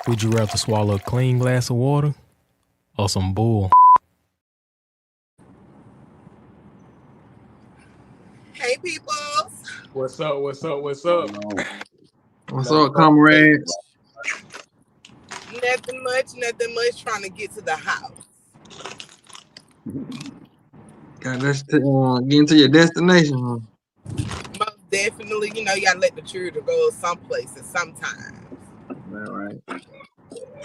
Would you rather swallow a clean glass of water or some bull? Hey, people. What's up? What's up? What's up? What's up, comrades? Nothing much. Trying to get to the house. Got this getting to your destination. Most definitely, you gotta let the children go some places sometimes. All right.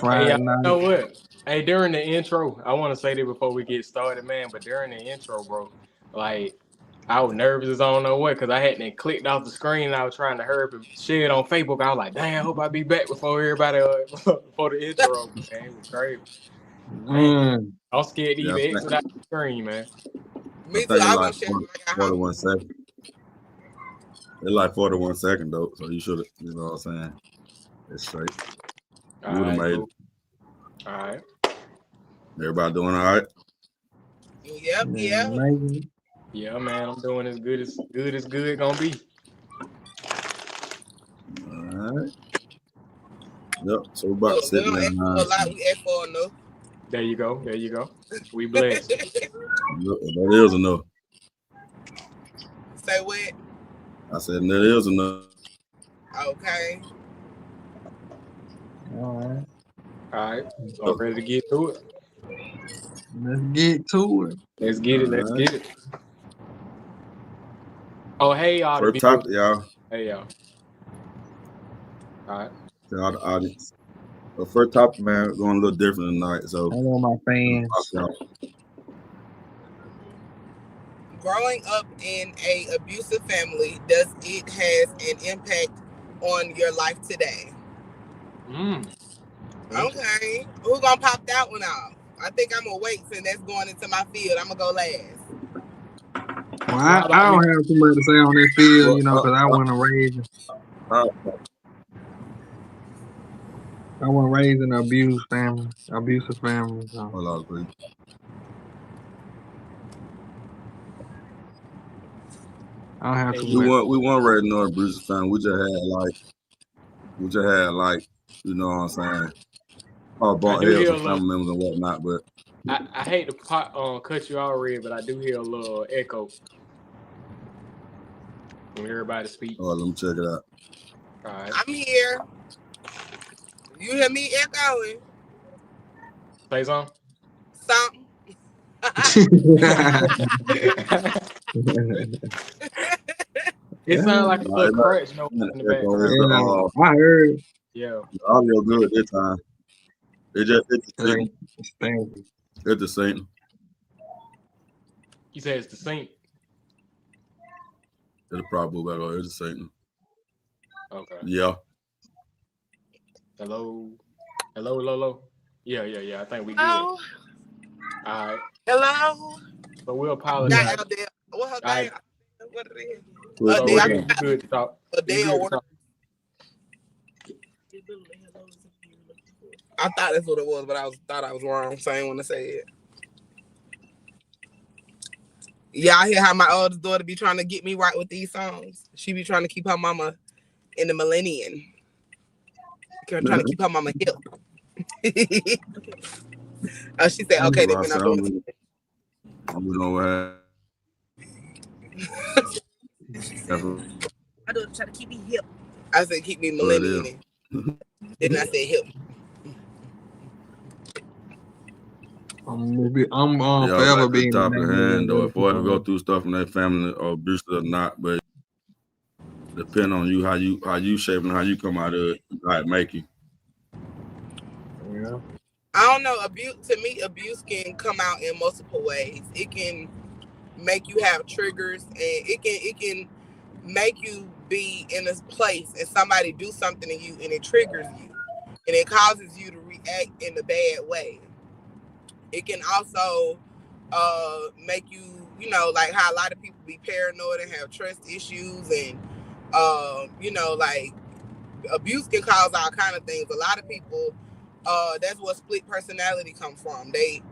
Hey, you know what? Hey, during the intro, I want to say that before we get started, man. But during the intro, bro, like I was nervous as I don't know what, because I hadn't clicked off the screen and I was trying to hurry up and share it on Facebook. I was like, dang, I hope I be back before everybody before the intro. Man, it was crazy. Man, I was scared to even exit out the screen, man. Me too. I was gonna share 41 seconds. It's like 41 seconds though, so you should have, you know what I'm saying? It's straight. You would have made it. All right. Everybody doing all right? Yep. Yeah, man, I'm doing as good as good gonna be. All right. Yep. So about sitting there. We ask for enough. There you go. We blessed. That is enough. Say what? I said that is enough. Okay. All right. So ready to get to it. Let's get to it. Let's get it. Oh, hey, y'all. First topic, y'all. Hey, y'all. All right. To all the audience. The first topic, man, going a little different tonight. So, hello, my fans. Growing up in a abusive family, does it has an impact on your life today? Okay. Who gonna pop that one off? I think I'm gonna wait since that's going into my field. I'm gonna go last. Well, I don't have too much to say on that field, because I wasn't raised. I wasn't raised in an abusive family. So. Hold on, please. I don't have to. We weren't raised in an abusive family. We just had like, you know what I'm saying? Bought heads of family members and whatnot, but I hate to cut you already, but I do hear a little echo when everybody speaks. Oh, let me check it out. All right. I'm here. You hear me echoing? Say something. It sounds like a little crutch in the background. I heard. Yeah. The audio good this time. It's the same. You say it's the same. It'll probably better. It's the same. Okay. Yeah. Hello. Yeah. I think we good. Hello. All right. Hello. So we'll apologize. What her name? What it is? Good to talk. I thought that's what it was, but I thought I was wrong saying when I said it. Yeah, I hear how my oldest daughter be trying to get me right with these songs. She be trying to keep her mama in the millennium. Trying to keep her mama hip. Oh, she said, okay, then I'm doing it. You know what? I do try to keep me hip. I said keep me millennium. Then I said hip. I'm forever being top of hand, or if boys go through stuff in their family or abuse or not, but depend on you how you shape and how you come out of it, how it make you. Yeah. I don't know. Abuse can come out in multiple ways. It can make you have triggers, and it can make you be in a place and somebody do something to you and it triggers you and it causes you to react in a bad way. It can also make you, you know, like how a lot of people be paranoid and have trust issues, and you know, like abuse can cause all kind of things. A lot of people, that's what split personality come from. They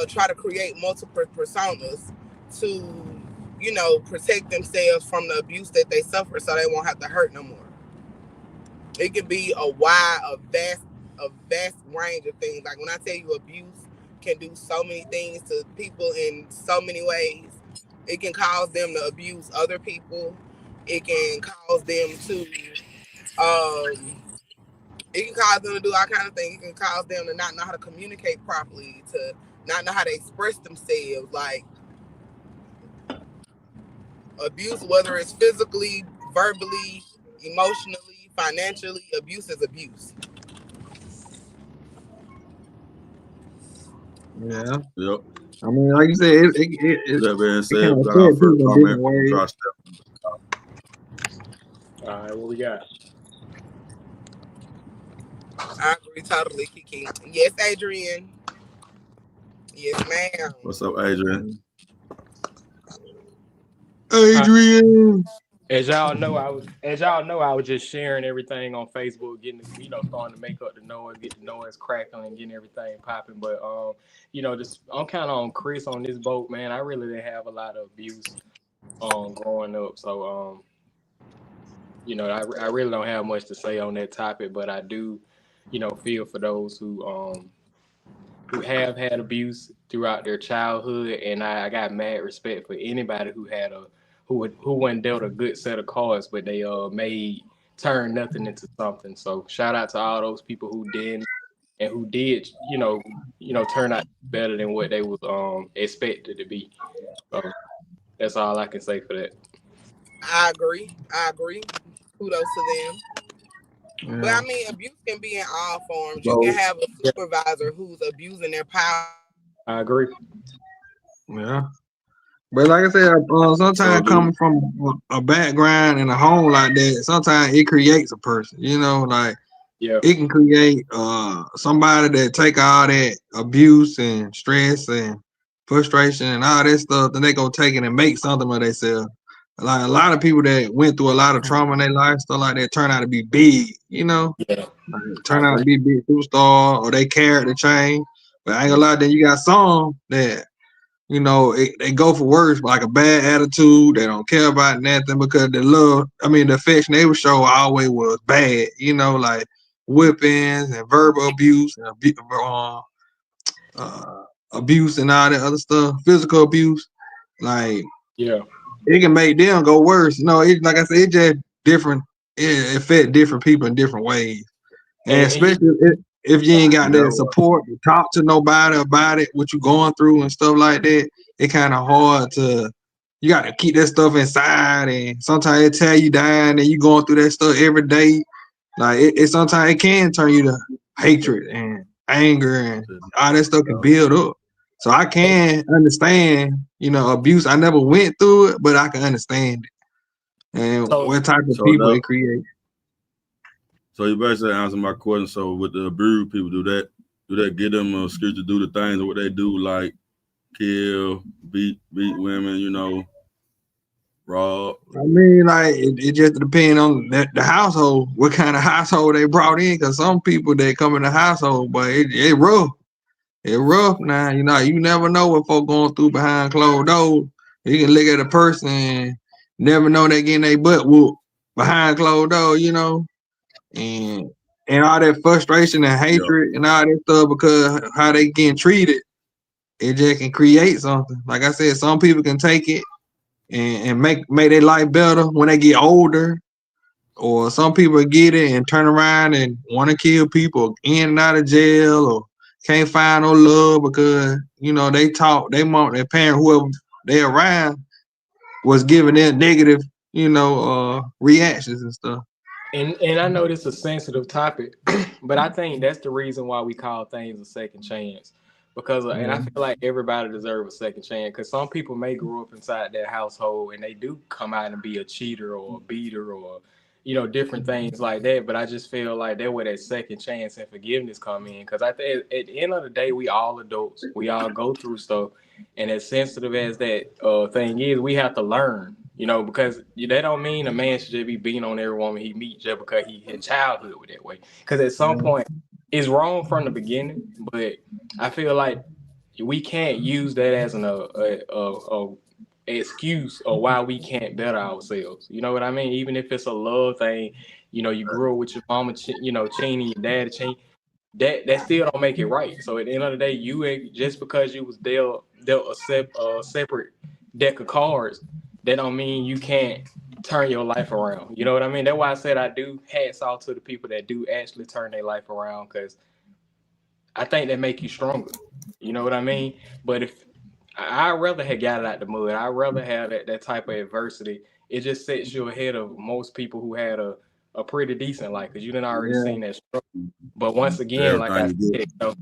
try to create multiple personas to, you know, protect themselves from the abuse that they suffer, so they won't have to hurt no more. It can be a vast range of things. Like when I tell you abuse can do so many things to people in so many ways. It can cause them to abuse other people. It can cause them to do all kinds of things. It can cause them to not know how to communicate properly, to not know how to express themselves. Like abuse, whether it's physically, verbally, emotionally, financially, abuse is abuse. Yeah. Yep. I mean, like you said, That being said, kind of got our first comment from ways. Josh Steph. All right, what we got? I agree totally, Kiki. Yes, Adrian. Yes, ma'am. What's up, Adrian? Adrian. As y'all know, I was just sharing everything on Facebook, getting, you know, starting to make up the noise, get the noise crackling, getting everything popping. But you know, just I'm kind of on Chris on this boat, man. I really didn't have a lot of abuse growing up, so you know, I really don't have much to say on that topic, but I do, you know, feel for those who have had abuse throughout their childhood, and I got mad respect for anybody who had who wasn't dealt a good set of cards, but they turn nothing into something. So shout out to all those people who didn't, and who did, you know, turn out better than what they was expected to be. So that's all I can say for that. I agree. Kudos to them. Yeah. But I mean, abuse can be in all forms. You can have a supervisor who's abusing their power. I agree. Yeah. But like I said, sometimes coming from a background in a home like that, sometimes it creates a person, you know, like it can create somebody that take all that abuse and stress and frustration and all that stuff, then they gonna take it and make something of themselves. Like a lot of people that went through a lot of trauma in their life, stuff like that, turn out to be big, you know, turn out to be big superstar, or they character change. But I ain't gonna lie, then you got some that, you know, they go for worse, like a bad attitude. They don't care about nothing because the affection they would show always was bad, you know, like whippings and verbal abuse and abuse and all that other stuff, physical abuse. Like, it can make them go worse. No, like I said, it just different. It affect different people in different ways, and especially if you ain't got that support to talk to nobody about it, what you going through and stuff like that. It kind of hard to. You got to keep that stuff inside, and sometimes it tear you down, and you going through that stuff every day. Like it sometimes it can turn you to hatred and anger, and all that stuff can build up. So I can understand, you know, abuse. I never went through it, but I can understand it and what type of people it creates. So you basically answer my question. So with the abuse people, do that get them a excuse to do the things what they do, like kill, beat women, you know, rob? I mean, like it just depends on the household, what kind of household they brought in. Because some people that come in the household, but it rough. It's rough now, you know. You never know what folk going through behind closed doors. You can look at a person and never know they getting their butt whooped behind closed doors, you know. And all that frustration and hatred and all that stuff because how they getting treated, it just can create something. Like I said, some people can take it and make their life better when they get older. Or some people get it and turn around and want to kill people in and out of jail, or can't find no love because, you know, they taught their mom, their parent, whoever they around was giving them negative, you know, reactions and stuff. And I know this is a sensitive topic, but I think that's the reason why we call things a second chance. because and I feel like everybody deserves a second chance, because some people may grow up inside their household and they do come out and be a cheater or a beater or different things like that. But I just feel like that's where that second chance and forgiveness come in, because I think at the end of the day, we all adults, we all go through stuff, and as sensitive as that thing is, we have to learn, because that don't mean a man should just be beating on every woman he meets just because he had childhood with that way, because at some point it's wrong from the beginning. But I feel like we can't use that as an excuse of why we can't better ourselves. You know what I mean? Even if it's a love thing, you grew up with your mama, cheating, your dad cheating, that still don't make it right. So at the end of the day, you just because you was dealt a separate deck of cards, that don't mean you can't turn your life around. You know what I mean? That's why I said I do hats off to the people that do actually turn their life around, because I think that make you stronger. You know what I mean? But if I'd rather have got it out the mud, I'd rather have that type of adversity. It just sets you ahead of most people who had a pretty decent life, because you didn't already seen that struggle. But once again, like I said, at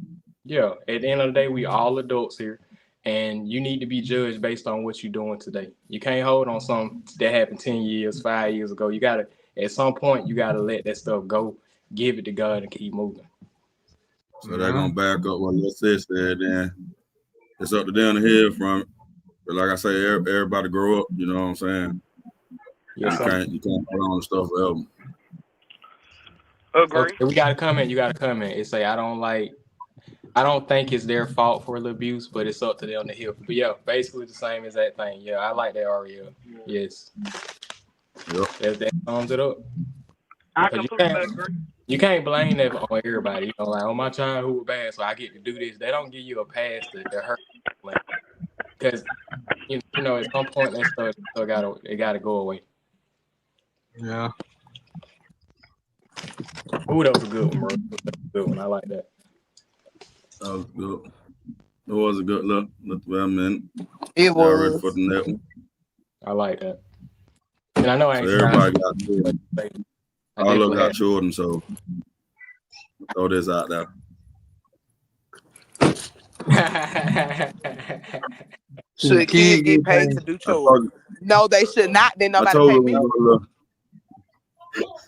the end of the day, we all adults here, and you need to be judged based on what you're doing today. You can't hold on something that happened 10 years, 5 years ago. You gotta, at some point, you gotta let that stuff go, give it to God, and keep moving. So they're gonna back up what Lil Sis said. Then it's up to them to hear from it. But like I say, everybody grow up. You know what I'm saying? Yes, you can't put on stuff forever. Agree. Okay, we got a comment. You got a comment. It say, I don't think it's their fault for the abuse, but it's up to them to heal. But yeah, basically the same as that thing. Yeah, I like that, Ariel. Yes. Yep. That sums it up. I completely agree. You can't blame that on everybody. Like, my childhood was bad, so I get to do this. They don't give you a pass to hurt, because at some point that stuff gotta go away. Yeah. Ooh, that was a good one, bro. That was a good one. I like that. That was good. It was a good look. It was. Ready for the next one. I like that. And I know I ain't everybody got children. All of got children, so throw this out there. Should kids get paid to do chores? No, they should not. Then nobody pay me.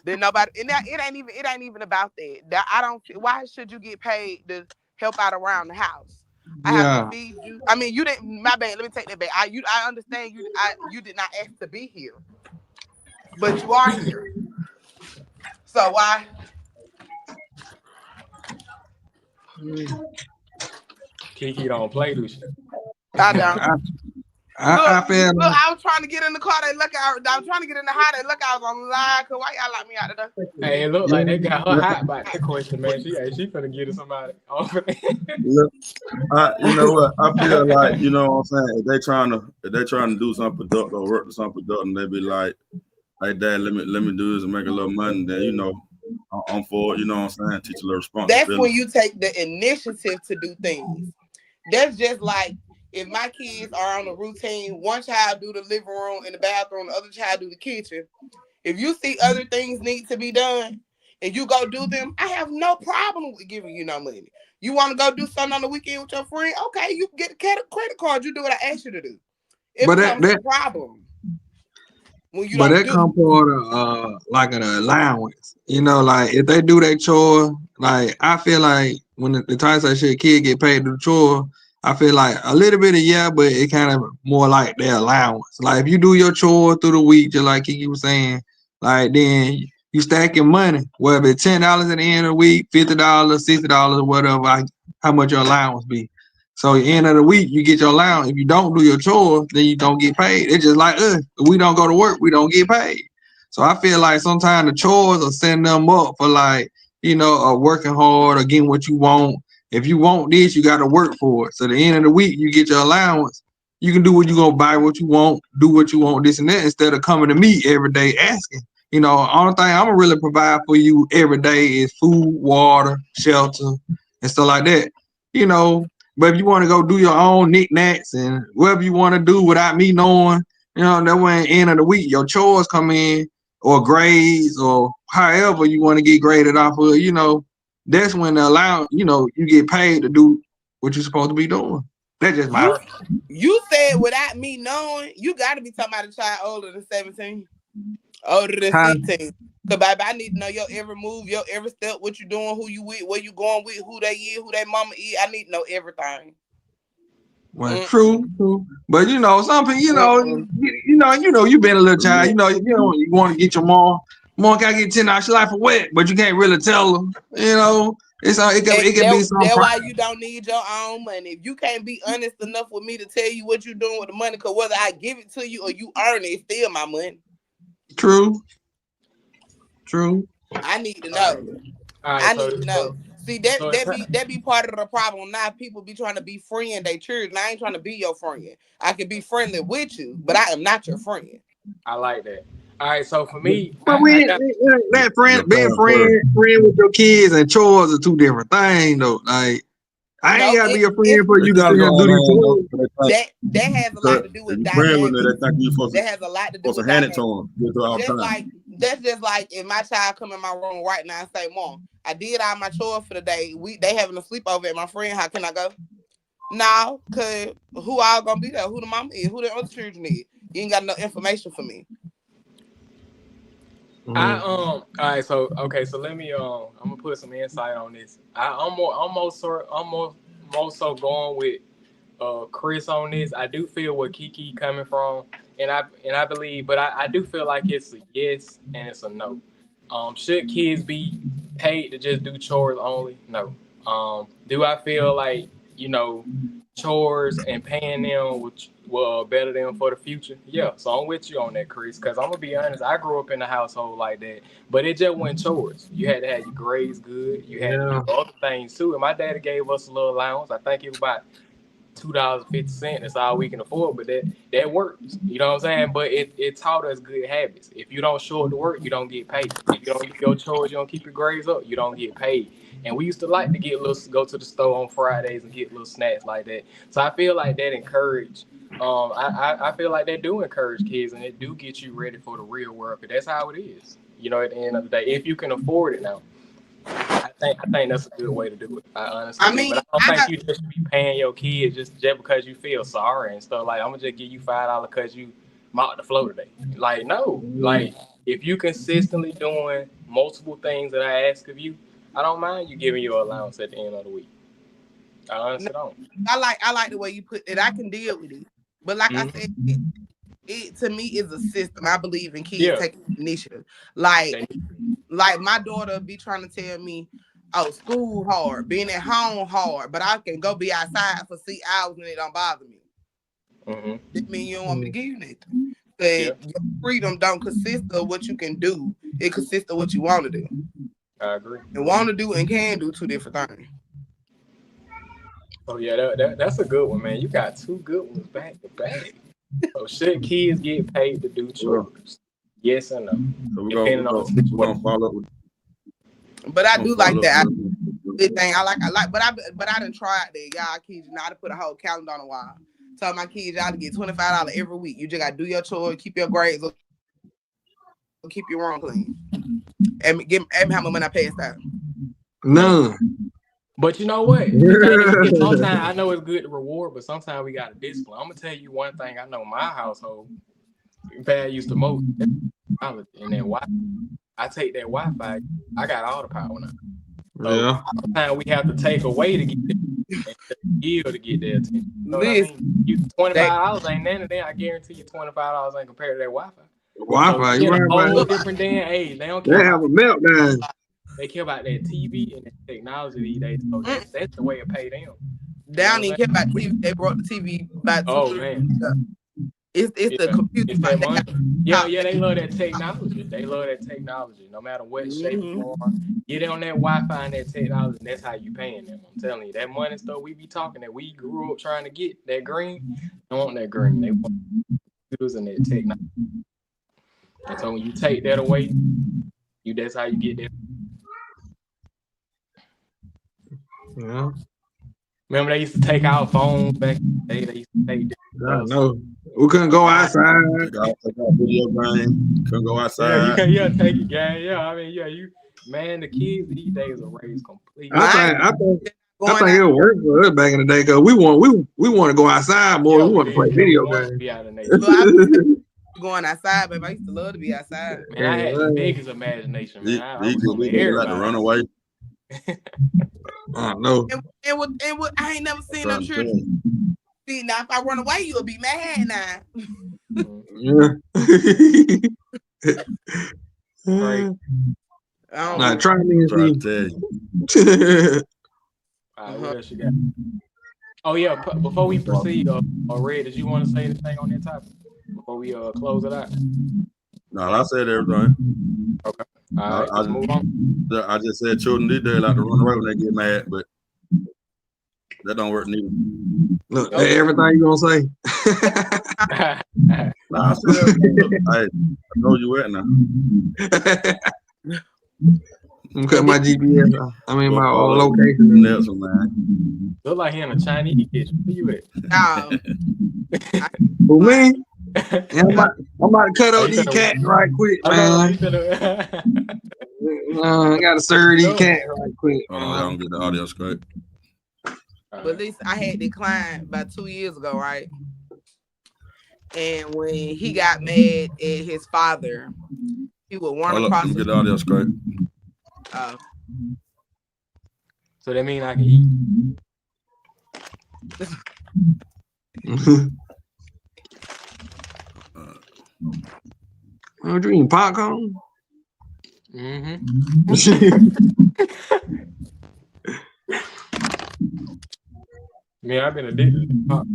Then nobody. It ain't even about that. I don't. Why should you get paid to help out around the house? I have to feed you. I mean, you didn't. My bad. Let me take that back. I understand you. You did not ask to be here, but you are here. So why? Kiki don't play this shit. I don't. I feel. Look, I was trying to get in the car. I was trying to get in the house. I was on the line. Cause why y'all lock me out of there? Hey, it looked like they got her hot by that question, man. She finna get to somebody. Look, you know what? I feel like, you know what I'm saying. If they trying to do something productive or work to something productive, they be like, "Hey, Dad, let me do this and make a little money." Then I'm for it. You know what I'm saying? Teach a little responsibility. That's when you take the initiative to do things. That's just like, if my kids are on a routine, one child do the living room and the bathroom, the other child do the kitchen. If you see other things need to be done and you go do them, I have no problem with giving you no money. You want to go do something on the weekend with your friend? Okay, you get a credit card. You do what I asked you to do. It becomes a problem. But that come part of like an allowance. Like if they do that chore, like I feel like when the time say shit, kid get paid to do the chore, I feel like a little bit of but it kind of more like their allowance. Like if you do your chore through the week, just like Kiki was saying, like then you stack your money, whether it's $10 at the end of the week, $50, $60, whatever, how much your allowance be. So at the end of the week, you get your allowance. If you don't do your chores, then you don't get paid. It's just like us. If we don't go to work, we don't get paid. So I feel like sometimes the chores are setting them up for like, working hard or getting what you want. If you want this, you got to work for it. So at the end of the week, you get your allowance. You can do what you're going to buy, what you want, do what you want, this and that, instead of coming to me every day asking. Only thing I'm going to really provide for you every day is food, water, shelter, and stuff like that. But if you want to go do your own knickknacks and whatever you want to do without me knowing, that way at the end of the week, your chores come in or grades or however you want to get graded off of, that's when the allowance, you get paid to do what you supposed to be doing. That's just my. You said without me knowing, you got to be talking about a child older than 17, older than 16. Cause baby, I need to know your every move, your every step, what you doing, who you with, where you going with, who they is, who they mama is. I need to know everything. Well, true. But you know, some people, you know, you been a little child. You want to get your mom gotta get 10 out your life for wet, but you can't really tell them. You know, it can be something. That's why you don't need your own money. If you can't be honest enough with me to tell you what you're doing with the money, cause whether I give it to you or you earn it, it's still my money. True. I need to know. I need to know. See, that be part of the problem. Now people be trying to be friend they children. I ain't trying to be your friend. I can be friendly with you, but I am not your friend. I like that. All right, so for me, but that friend with your kids and chores are two different things, though. Like, I ain't gotta be a friend for you to do these. That has a lot to do with dynamics. That has a lot to do with dynamics. That's just like if my child come in my room right now and say, "Mom, I did all my chores for the day. They having a sleepover at my friend. How can I go?" No, cause who all gonna be there? Who the mama is? Who the other children is? You ain't got no information for me. All right, so let me I'm gonna put some insight on this. I'm more so going with Chris on this. I do feel where Kiki coming from, and I believe, but I do feel like it's a yes and it's a no. Should kids be paid to just do chores only? No. Do I feel like, chores and paying them will better them for the future? Yeah. So I'm with you on that, Chris, because I'm gonna be honest, I grew up in a household like that, but it just wasn't chores. You had to have your grades good, you had to do other things too. And my daddy gave us a little allowance. I think it was about $2.50. That's all we can afford, but that works. You know what I'm saying? But it taught us good habits. If you don't show up to work, you don't get paid. If you don't do your chores, you don't keep your grades up, you don't get paid. And we used to like to go to the store on Fridays and get little snacks like that. So I feel like that encouraged. I feel like they do encourage kids, and it do get you ready for the real world. Because that's how it is. At the end of the day, if you can afford it now. I think that's a good way to do it. But I don't think you just be paying your kids just because you feel sorry and stuff. Like, I'm gonna just give you $5 because you mopped the floor today. Like, no. Like, if you consistently doing multiple things that I ask of you, I don't mind you giving your allowance at the end of the week. I honestly don't. I like the way you put it. I can deal with it, but like I said, it to me is a system. I believe in kids taking initiative. Like my daughter be trying to tell me, "Oh, school hard, being at home hard, but I can go be outside for 6 hours and it don't bother me." That mean you don't want me to give you nothing. Your freedom don't consist of what you can do. It consists of what you want to do. I agree. And want to do and can do two different things. Oh yeah, that's a good one, man. You got two good ones back to back. So should kids get paid to do chores? Yes or no? So we're gonna follow up with. But I do like that. Good thing I like, but I done tried that. Y'all kids, I done put a whole calendar on a wall. Tell my kids y'all to get $25 every week. You just gotta do your chores, keep your grades up, keep your room clean, and how much money I pass out. None. But you know what? Sometimes I know it's good to reward, but sometimes we got to discipline. I'm gonna tell you one thing. I know my household values the most, and that Wi-Fi. I take that Wi-Fi. I got all the power now. So sometimes we have to take away to get there, yield to get there. You know what I mean? You $25 ain't nothing. Then I guarantee you $25 ain't compared to that Wi-Fi. Wi-Fi, you right about that. Different than they don't care. They have a meltdown. They care about that TV and that technology these days. So that's the way to pay them. They don't even care about TV. They brought the TV back. Man. It's the computer. It's that money. Yeah, they love that technology. They love that technology. No matter what shape or form. Get on that Wi-Fi and that technology, and that's how you paying them. I'm telling you, that money stuff we be talking that we grew up trying to get, that green, they want that green. They want using that technology. And so when you take that away, that's how you get there. Yeah. Remember they used to take our phones back in the day. They used to take I know. We couldn't go outside. Couldn't go outside. Take it, gang. Yeah, I mean, the kids these days are raised completely. I think I think it worked for us back in the day because we want to go outside more. We want to play video games. Be out of nature. Going outside, baby. I used to love to be outside. Man, I had the biggest imagination, man. I was like to run away. I know. And I ain't never seen no children. See, now if I run away, you'll be mad now. Yeah. Right. Nah, try me and see. What else you got? Oh yeah, before we proceed, Red, did you want to say anything on that topic before we close it out? No, I said everything. Okay. All right, let's move on. I just said children these days like to run away when they get mad, but that don't work neither. Look, everything you gonna say. Nah, I know you at now. I'm cutting my GPS off. I mean my location. Nelson, man. Look like he in a Chinese kitchen. Where you at? For me, I'm about to cut out these cats right quick, man. I gotta serve these cats right quick. Hold on, I don't get the audio straight. But at least I had the client about 2 years ago, right? And when he got mad at his father, he would run across. Let me get the audio straight. So that means I can eat. I'm drinking popcorn. Mm-hmm. Man, I've been addicted to pop.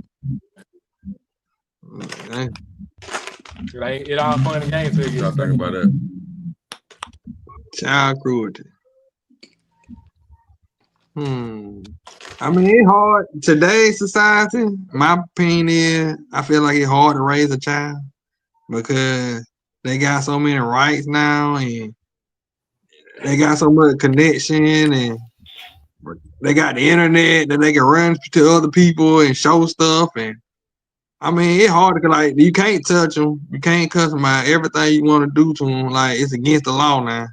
It all fun and games till you gotta think about that. Child cruelty. I mean, it's hard. Today's society, my opinion is, I feel like it's hard to raise a child because they got so many rights now and they got so much connection and they got the internet that they can run to other people and show stuff. And I mean, it's hard to, like, you can't touch them. You can't customize everything you want to do to them. Like, it's against the law now.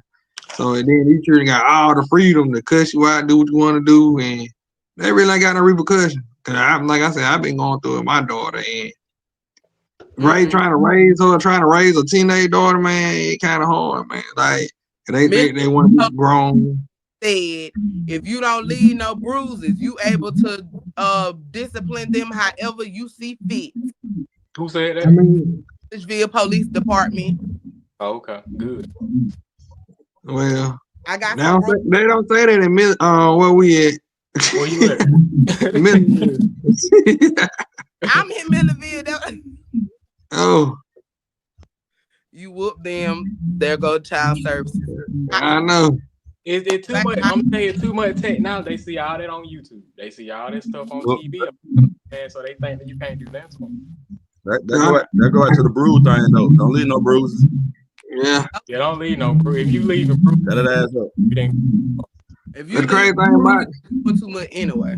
So and then you children got all the freedom to cuss you out, do what you want to do, and they really ain't got no repercussion. Cause like I said, I've been going through it with my daughter, and trying to raise a teenage daughter, man, it kind of hard, man. Like they want to be grown. Said if you don't leave no bruises, you able to discipline them however you see fit. Who said that? I mean, Litchfield Police Department. Oh, okay, good. Well, I got they don't say that in where we at. Where you at? I'm in Millerville. Oh. You whoop them, there go child services. I know. It's too much. I'm saying too much technology. They see all that on YouTube. They see all that stuff on TV, and so they think that you can't do that to them. That go out to the bruise thing though. Don't leave no bruises. Yeah. You don't leave no bruise. If you leave a bruise, let it ass up. If you the crazy thing about it, too much anyway.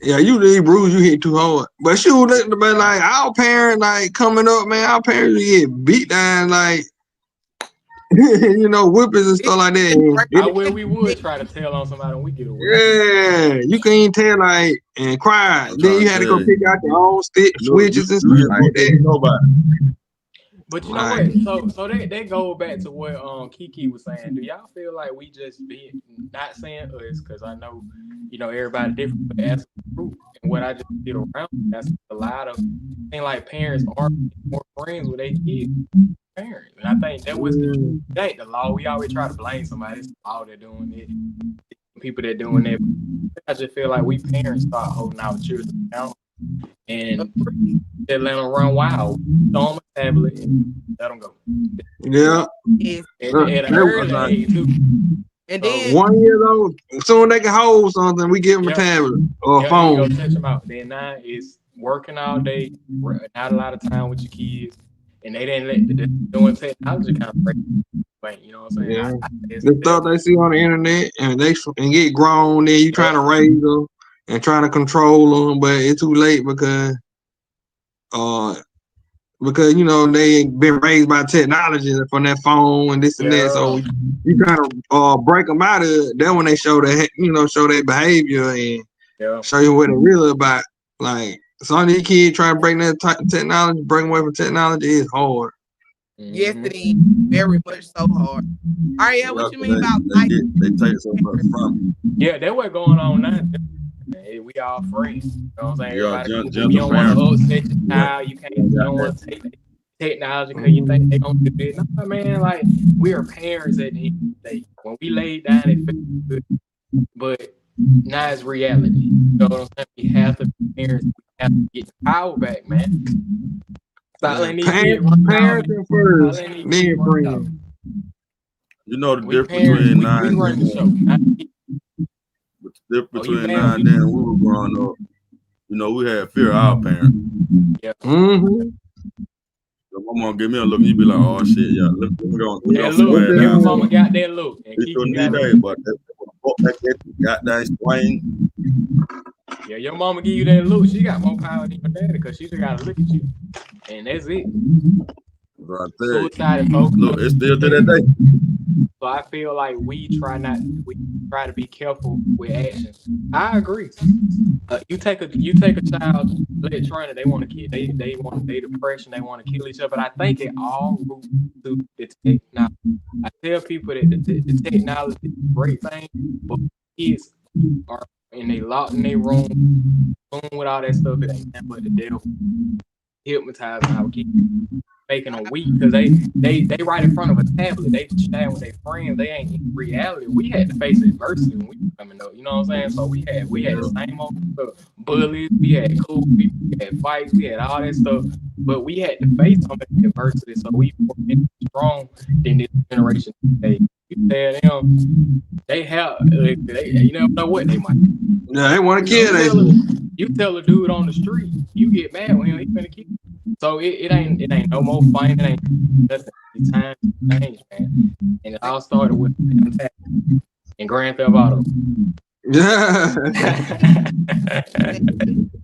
Yeah, you leave bruise, you hit too hard. But shoot, but like our parents, like coming up, man, our parents get beat down, like you know, whippings and stuff like that. We would try to tell on somebody when we get away. Yeah, you can't even tell like and cry. Then you had to go pick out your own stick switches and stuff like that. Nobody. But you know what? So they go back to what Kiki was saying. Do y'all feel like we just be not saying us? Because I know, you know, everybody different, but as a group and what I just get around, that's a lot of things like parents are more friends with their kids. Parents, and I think that was the law. We always try to blame somebody. It's the law they're doing it. People that doing it. I just feel like we parents start holding our children down and they let them run wild. Throw them a tablet and let them go. Yeah. At an early age too. And then 1 year old, soon they can hold something, we give them a tablet or a phone. Go touch them out. Then now it's working all day, not a lot of time with your kids. And they didn't let doing technology kind of break. You know what I'm saying? Yeah. The stuff they see on the internet and they get grown, then you trying to raise them and trying to control them, but it's too late because because you know they ain't been raised by technology from that phone and this and that. So you kind of break them out of it. Then when they show show their behavior and show you what they're really about. Like some of these kids trying to break that technology, break away from technology is hard. Yes, it is very much so hard. All right, yeah, what you mean about they take so much from? Yeah, that's what's going on now. We all friends. You know what I'm saying? Yeah, you don't want to upset your child. You don't want to take technology because you think they don't do it. No, man, like we are parents at the end of the day. When we laid down, it felt good, but now it's reality. You know what I'm saying? We have to be parents. We have to get the power back, man. Parents first, then friends. You know the difference between 9 and 10. The difference between 9 and 10 when we were growing up. You know, we had fear of our parents. Yeah. Mm-hmm. So my mom give me a look, and you be like, "Oh shit, yeah, look, we look, your mama got that look." It's your new day, but that goddamn swing. Yeah, your mama give you that look. She got more power than your daddy because she just gotta look at you, and that's it. Right there. Look, it's still to that day. So I feel like we try to be careful with actions. I agree. You take a child, let trainer, they want to kill, they want their depression, they want to kill each other. But I think it all roots to the technology. I tell people that the technology is a great thing, but kids are they locked in their room with all that stuff. It ain't nothing but the devil hypnotizing our kids. Making them weak because they right in front of a tablet. They chat with their friends. They ain't in reality. We had to face adversity when we were coming up. You know what I'm saying? So we had the same old bullies. We had cool people. We had fights. We had all that stuff. But we had to face some of the adversity. So we were strong than this generation today. You tell them they have. You never know what they might. Yeah, they want to kill. You tell a dude on the street, you get mad with him. He's gonna kill you. So it ain't no more fighting. It ain't nothing. The time changed, man. And it all started with and Grand Theft Auto. Yeah.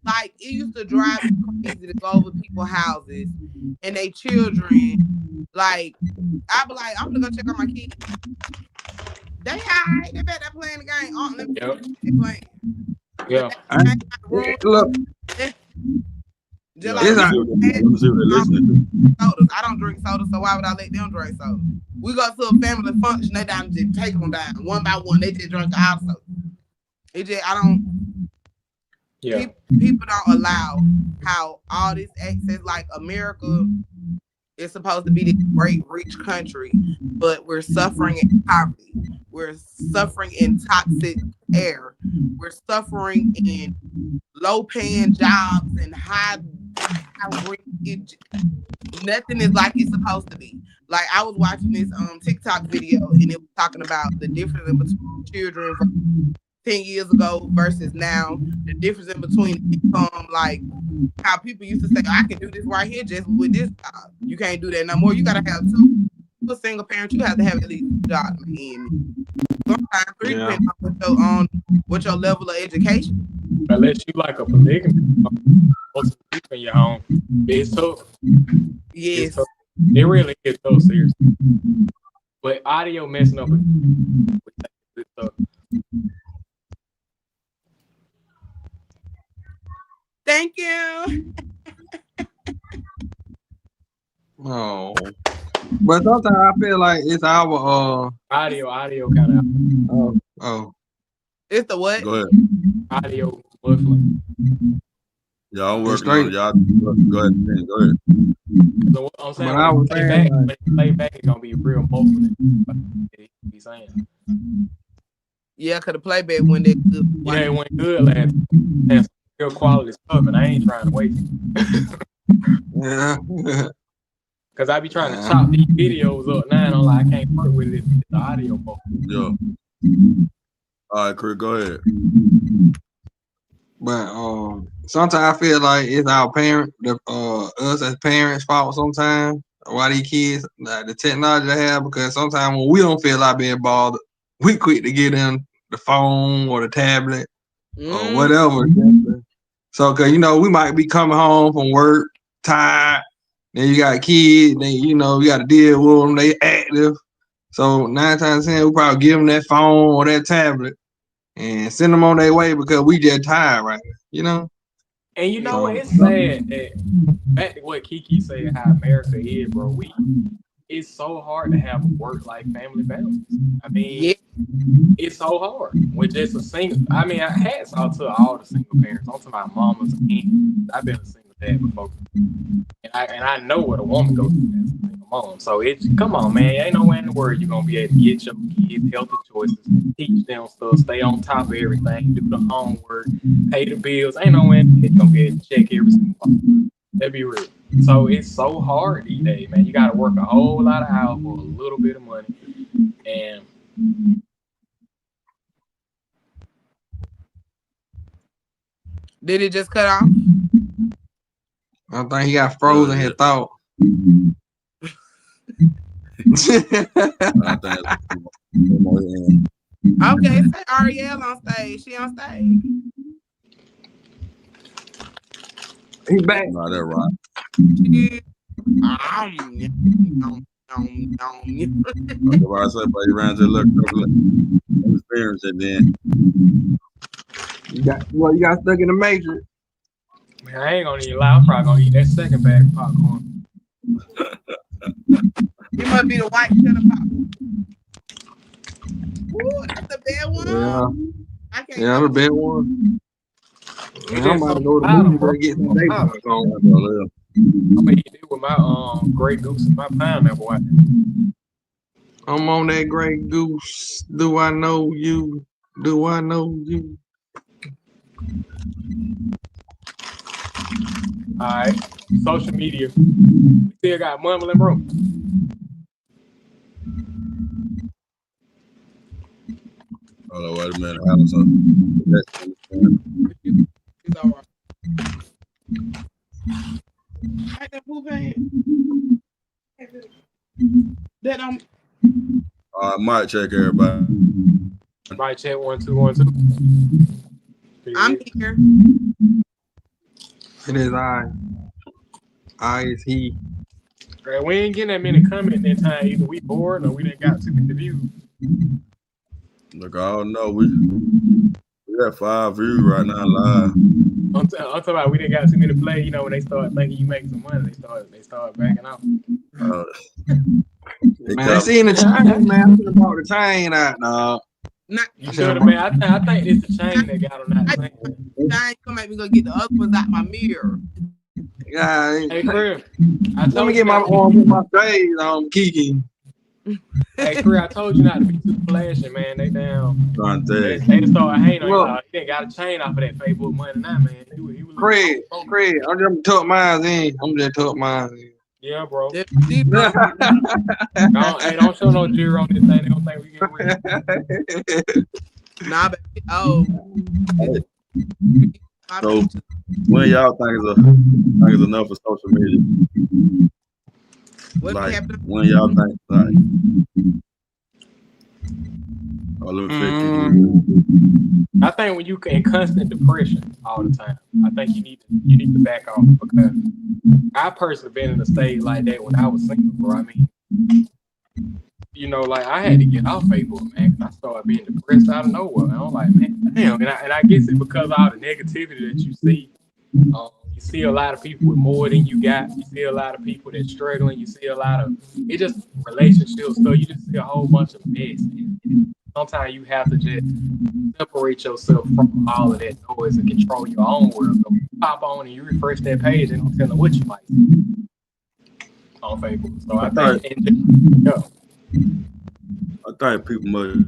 Like it used to drive me crazy to go over people's houses and they children. Like I'd be like, I'm gonna go check on my kids. They high. They bet they're playing the game. They playing. Yeah. Look. Just like I don't drink soda, so why would I let them drink soda? We go to a family function, they down just take them down one by one. They just drink all soda. People don't allow how all this access, like America is supposed to be this great rich country, but we're suffering in poverty. We're suffering in toxic air. We're suffering in low-paying jobs and high nothing is like it's supposed to be. Like I was watching this TikTok video and it was talking about the difference in between children from 10 years ago versus now, the difference in between income, like how people used to say, I can do this right here just with this job. You can't do that no more. You gotta have two. A single parent, you have to have at least 2 jobs. Sometimes 3 depending on what your level of education. Unless you like a polygamy, most people in your home, it's tough. Yes. It's tough. It really is tough, seriously. But audio messing up with stuff. Thank you. Oh. But sometimes I feel like it's our audio kind of oh. It's the what? Go ahead. Audio muffling. Yeah, I'm working on y'all. Go ahead. So what I'm saying, when you play back, it's gonna be real muffling. He's saying. Yeah, cause the playback when they good. Yeah, it went good last. That's real quality stuff, and I ain't trying to wait. Yeah. Cause I be trying to chop these videos up now, and I'm like, I can't work with it. The audio book. Yeah. All right, Chris, go ahead. But sometimes I feel like it's our us as parents' fault sometimes. Why these kids, like the technology they have, because sometimes when we don't feel like being bothered, we quick to get in the phone or the tablet or whatever. So, cause we might be coming home from work tired, Then you got kids. Then you got to deal with them. They active. So 9 times 10, we probably give them that phone or that tablet and send them on their way because we just tired right now. And you know what? It's sad that back to what Kiki said, how America is, bro. It's so hard to have a work-life family balance. I mean, it's so hard with just a single. I mean, I hats off to all the single parents. I'm talking about mamas and I've been a single dad before, and I know what a woman goes through as a single mom. So come on, man. Ain't nowhere in the world you're gonna be able to get your kids healthy choices, teach them stuff, stay on top of everything, do the homework, pay the bills. Ain't nowhere you're gonna be able to check every single month. That'd be real. So it's so hard these days, man. You got to work a whole lot of hours for a little bit of money. And did it just cut off? I think he got frozen his thought. Okay, say Ariel on stage. She on stage. He back. No, that's right. That's why I said, but he ran to the look experience and then you got stuck in the matrix. Man, I ain't gonna eat loud. I'm probably gonna eat that second bag of popcorn. It must be the white cheddar popcorn. Ooh, that's the bad one. Yeah, the bad one. I'm about to go to the movie and get some bacon. I'm gonna eat it with my Grey Goose and my pineapple. I'm on that Grey Goose. Do I know you? Do I know you? All right, social media. We still got mumbling, bro. Oh, wait a minute. Allison. It's all right. I can poop in. That Mic check, everybody. Mic check 1 2 1 2. I'm here. It is I. I is he. Right, we ain't getting that many comments that time. Either we bored or we didn't got too many views. Look, I don't know. We got 5 views right now live. I'm talking about we didn't got too many play. You know, when they start thinking you make some money, they start backing off. Man, I seen the chain, man. I'm gonna bought the chain out, dog. You know what I mean? I think it's the chain that got on that thing. I ain't come at me go get the other ones out my mirror. Yeah. Hey, Chris, let me get my shades on, Kiki. Hey, Chris, I told you not to be too flashy, man. They down. They started hating on you. He didn't got a chain off of that Facebook money now, man. He was Craig, I'm just tuck mine in. Yeah, bro. Hey, don't show no jewelry on this thing. They don't think we get away. Nah, baby. So when y'all think is enough for social media? What when y'all think like I think when you in constant depression all the time, I think you need to back off, because I personally been in a state like that when I was single, bro. I mean, you know, like I had to get off Facebook, man, because I started being depressed out of nowhere. And I'm like, man, damn. And I guess it's because of all the negativity that you see. You see a lot of people with more than you got. You see a lot of people that's struggling. You see a lot of relationship stuff. You just see a whole bunch of mess. And sometimes you have to just separate yourself from all of that noise and control your own world. So you pop on and you refresh that page and don't tell them what you like on Facebook. So I think people must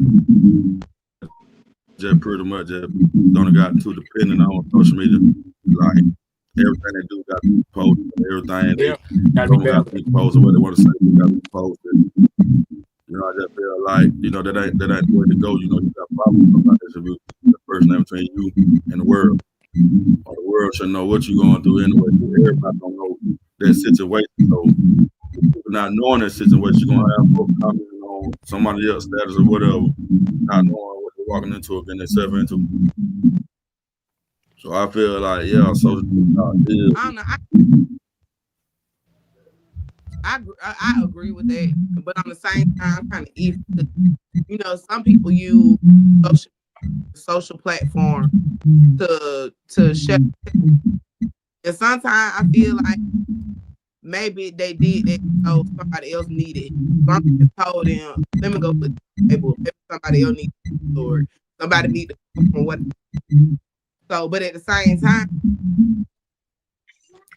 just pretty much just don't got too dependent on social media. Like everything they do got to be posted. Everything they got to be posted. What they want to say, they got to be posted. You know, I just feel like, you know, that ain't the way to go. You know, you got problems about this. The person in between you and the world. Or the world should know what you're going through anyway. Everybody don't know that situation. So not knowing that situation, you're gonna have folks commenting on somebody else's status or whatever, not knowing what they're walking into or getting themselves into. So I feel like, yeah, social media is. I don't know. I agree with that, but on the same time, I'm kind of iffy. You know, some people use social platform to share, and sometimes I feel like maybe they did that so somebody else needed. Somebody just told them, "Let me go put the table." Maybe somebody else needs the story. Somebody need to come from what. So, but at the same time,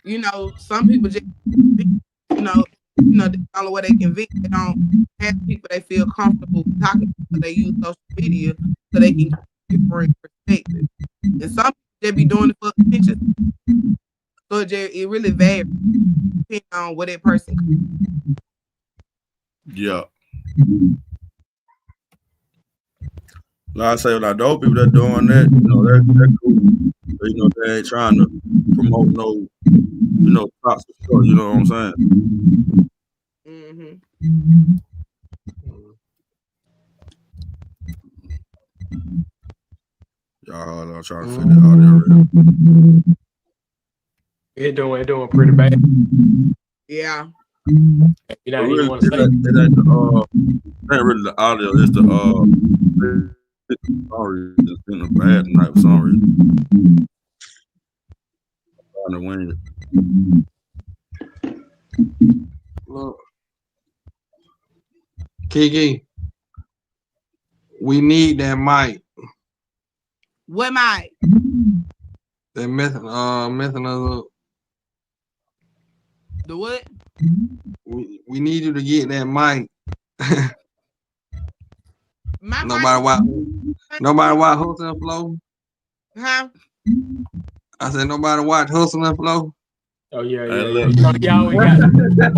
you know, some people just, the only way they can vent. They don't have people they feel comfortable talking to, so they use social media so they can get different perspectives. And some people just be doing it for attention. So it really varies depending on what that person. Yeah. Like I say, like those people that doing that, you know, they're cool. But, you know, they ain't trying to promote no, you know, toxic stuff. You know what I'm saying? Mm-hmm. Y'all are trying to fit the audio. It doing pretty bad. Yeah. You know, really, you want to say it ain't really the audio. It's the sorry, it's been a bad night for some reason. Trying to win it. Look, Kiki, we need that mic. What mic? That methanol. The what? We need you to get that mic. Nobody watch Hustle and Flow. Huh? I said nobody watch Hustle and Flow. Oh yeah. Y'all always got.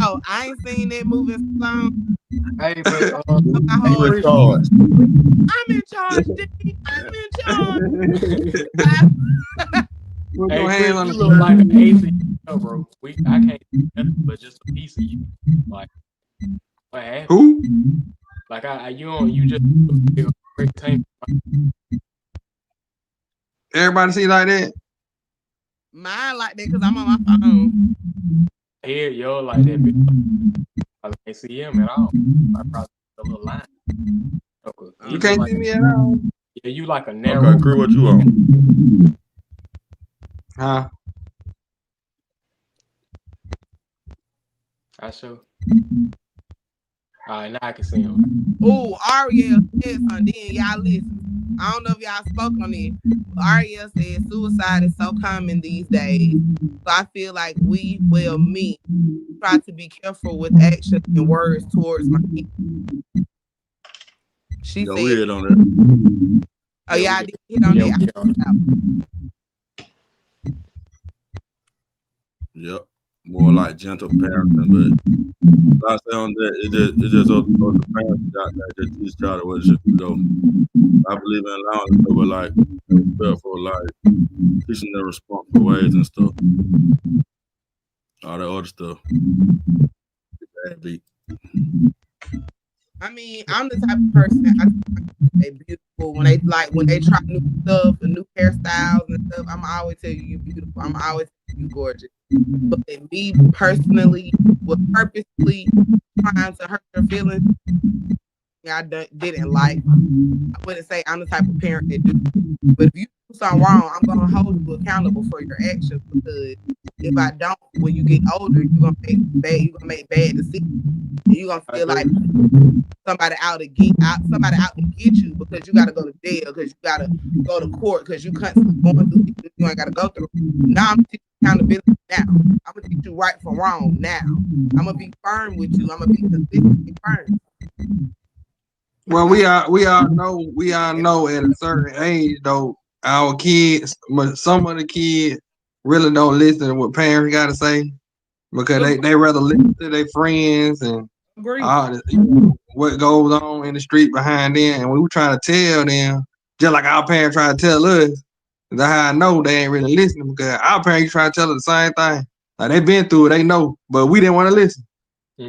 Oh, I ain't seen that movie in so long. Hey, but I'm in charge. I'm in charge. Put hey, your Chris, hands on you the look like an AC, bro. I can't do nothing but just a piece of you. Like, what happened? Who? Like, you just feel great team. Everybody see like that? Mine like that because I'm on my phone. Here, yo, like that. I can't see him at all. I probably a little line. Okay. You can't see me at all. Yeah, you like a narrow. Okay, Chris, what you on? Huh? I show. All right, now I can see him. Oh, Ariel said something. Then y'all listen. I don't know if y'all spoke on it. Ariel said suicide is so common these days. So I feel like me, try to be careful with actions and words towards my kids. She said, we hit on that. Oh, y'all did hit on that. Yep. More like gentle parenting, but I say on that, it just up to the parents got that just teach child where it should go. I believe in allowing them to like respectful, like teaching them responsible ways and stuff. All that other stuff. Bad beat. I mean, I'm the type of person I think they beautiful when they try new stuff and new hairstyles and stuff. I'm always tell you beautiful. I'm always tell you gorgeous. But me personally, was purposely trying to hurt your feelings, I didn't like. I wouldn't say I'm the type of parent that do. But if you do something wrong, I'm gonna hold you accountable for your actions, because if I don't, when you get older, you're gonna make bad decisions. And you're gonna feel like somebody out to get you because you gotta go to jail, because you gotta go to court, because you constantly going through things you ain't gotta go through. Now I'm teaching accountability now. I'm gonna teach you right from wrong now. I'm gonna be firm with you. I'm gonna be consistent and firm. Well, we all know at a certain age though, our kids, some of the kids really don't listen to what parents gotta say, because they rather listen to their friends and what goes on in the street behind them. And we were trying to tell them, just like our parents try to tell us. That's how I know they ain't really listening, because our parents try to tell us the same thing. Like, they been through it, they know, but we didn't want to listen.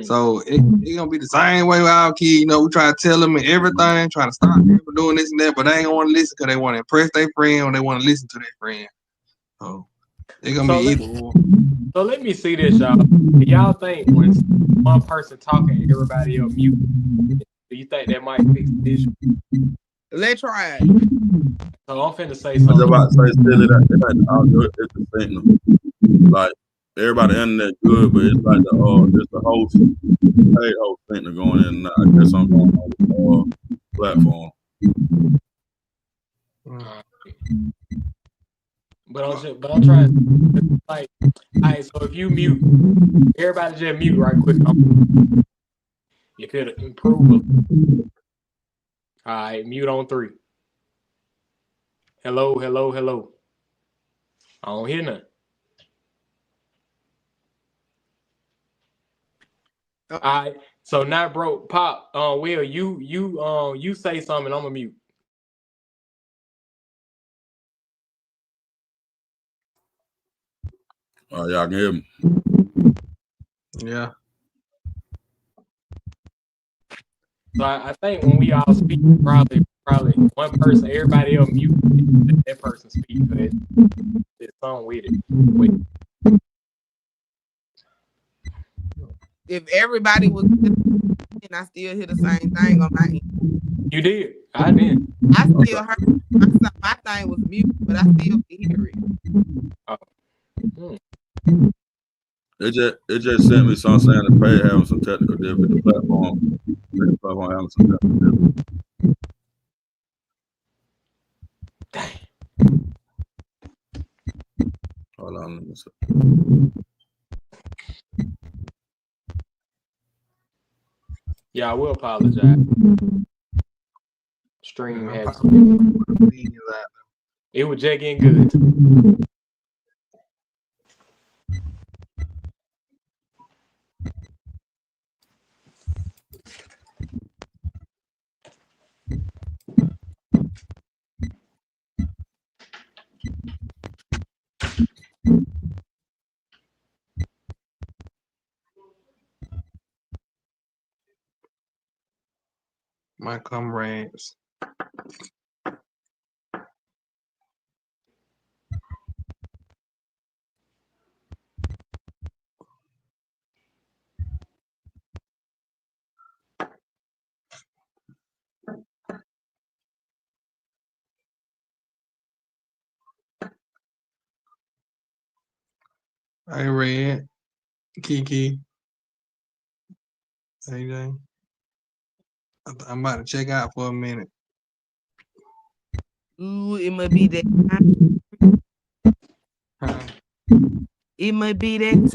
So it's gonna be the same way with our kids. You know, we try to tell them everything, try to stop them from doing this and that, but they ain't gonna want to listen because they want to impress their friend or they want to listen to their friend. So They're gonna So be let, either or. so let me see this, y'all. Do y'all think when one person talking, everybody else mute? Do you think that might fix the issue? Let's try it. So I'm finna say I was something. about to say still it's the signal. Like everybody in there good, but it's like the host, hey host signal going in and out. I guess I'm going on the platform. But I'm trying like, all right. So if you mute, everybody just mute right quick. If it improve. All right, mute on 3. Hello, hello, hello. I don't hear nothing. All right. So now, bro, Pop, Will, you say something, I'm gonna mute. Y'all can hear me. Yeah. So I think when we all speak, probably one person, everybody else mute that person speak, but it's on with it. If everybody was, and I still hear the same thing on my end. You did. I did. I still heard my thing was mute, but I still can hear it. It just sent me something saying the page having some technical difficulty. The platform having some technical difficulty. Dang. Hold on, let me see. Yeah, I will apologize. Stream had it was just getting good. My comrades. Hey, Red, Kiki, AJ. I'm about to check out for a minute. Ooh, it might be that time. It might be that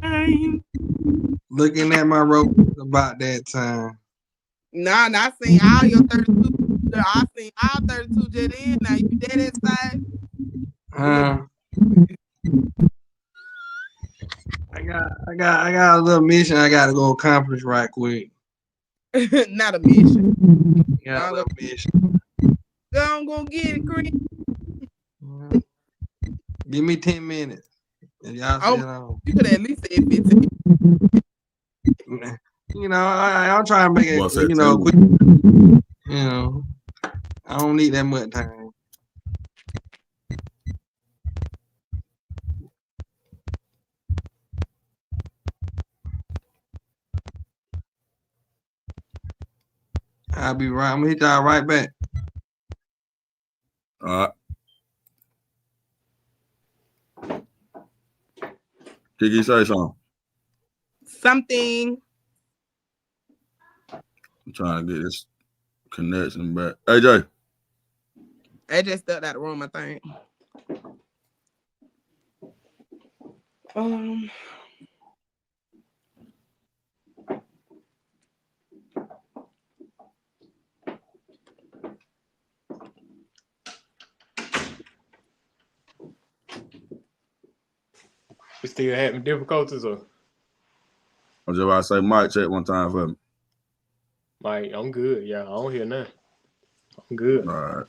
time. Looking at my rope about that time. Nah, I seen all your 32. I seen all 32 jet in. Now you dead inside. I got a little mission I gotta go accomplish right quick. Not a mission. Got a little mission. I'm gonna get it, Chris. Give me 10 minutes. If y'all still you could at least say 15. You know, I'm trying to make it, quick. I don't need that much time. I'll be right. I'm gonna hit y'all right back. All right. Kiki, say something. Something. I'm trying to get this connection back. AJ. AJ stepped out of the room, I think. You still having difficulties, or? I was just about to say, Mike, check one time for me. Mike, I'm good. Yeah, I don't hear nothing. I'm good. All right.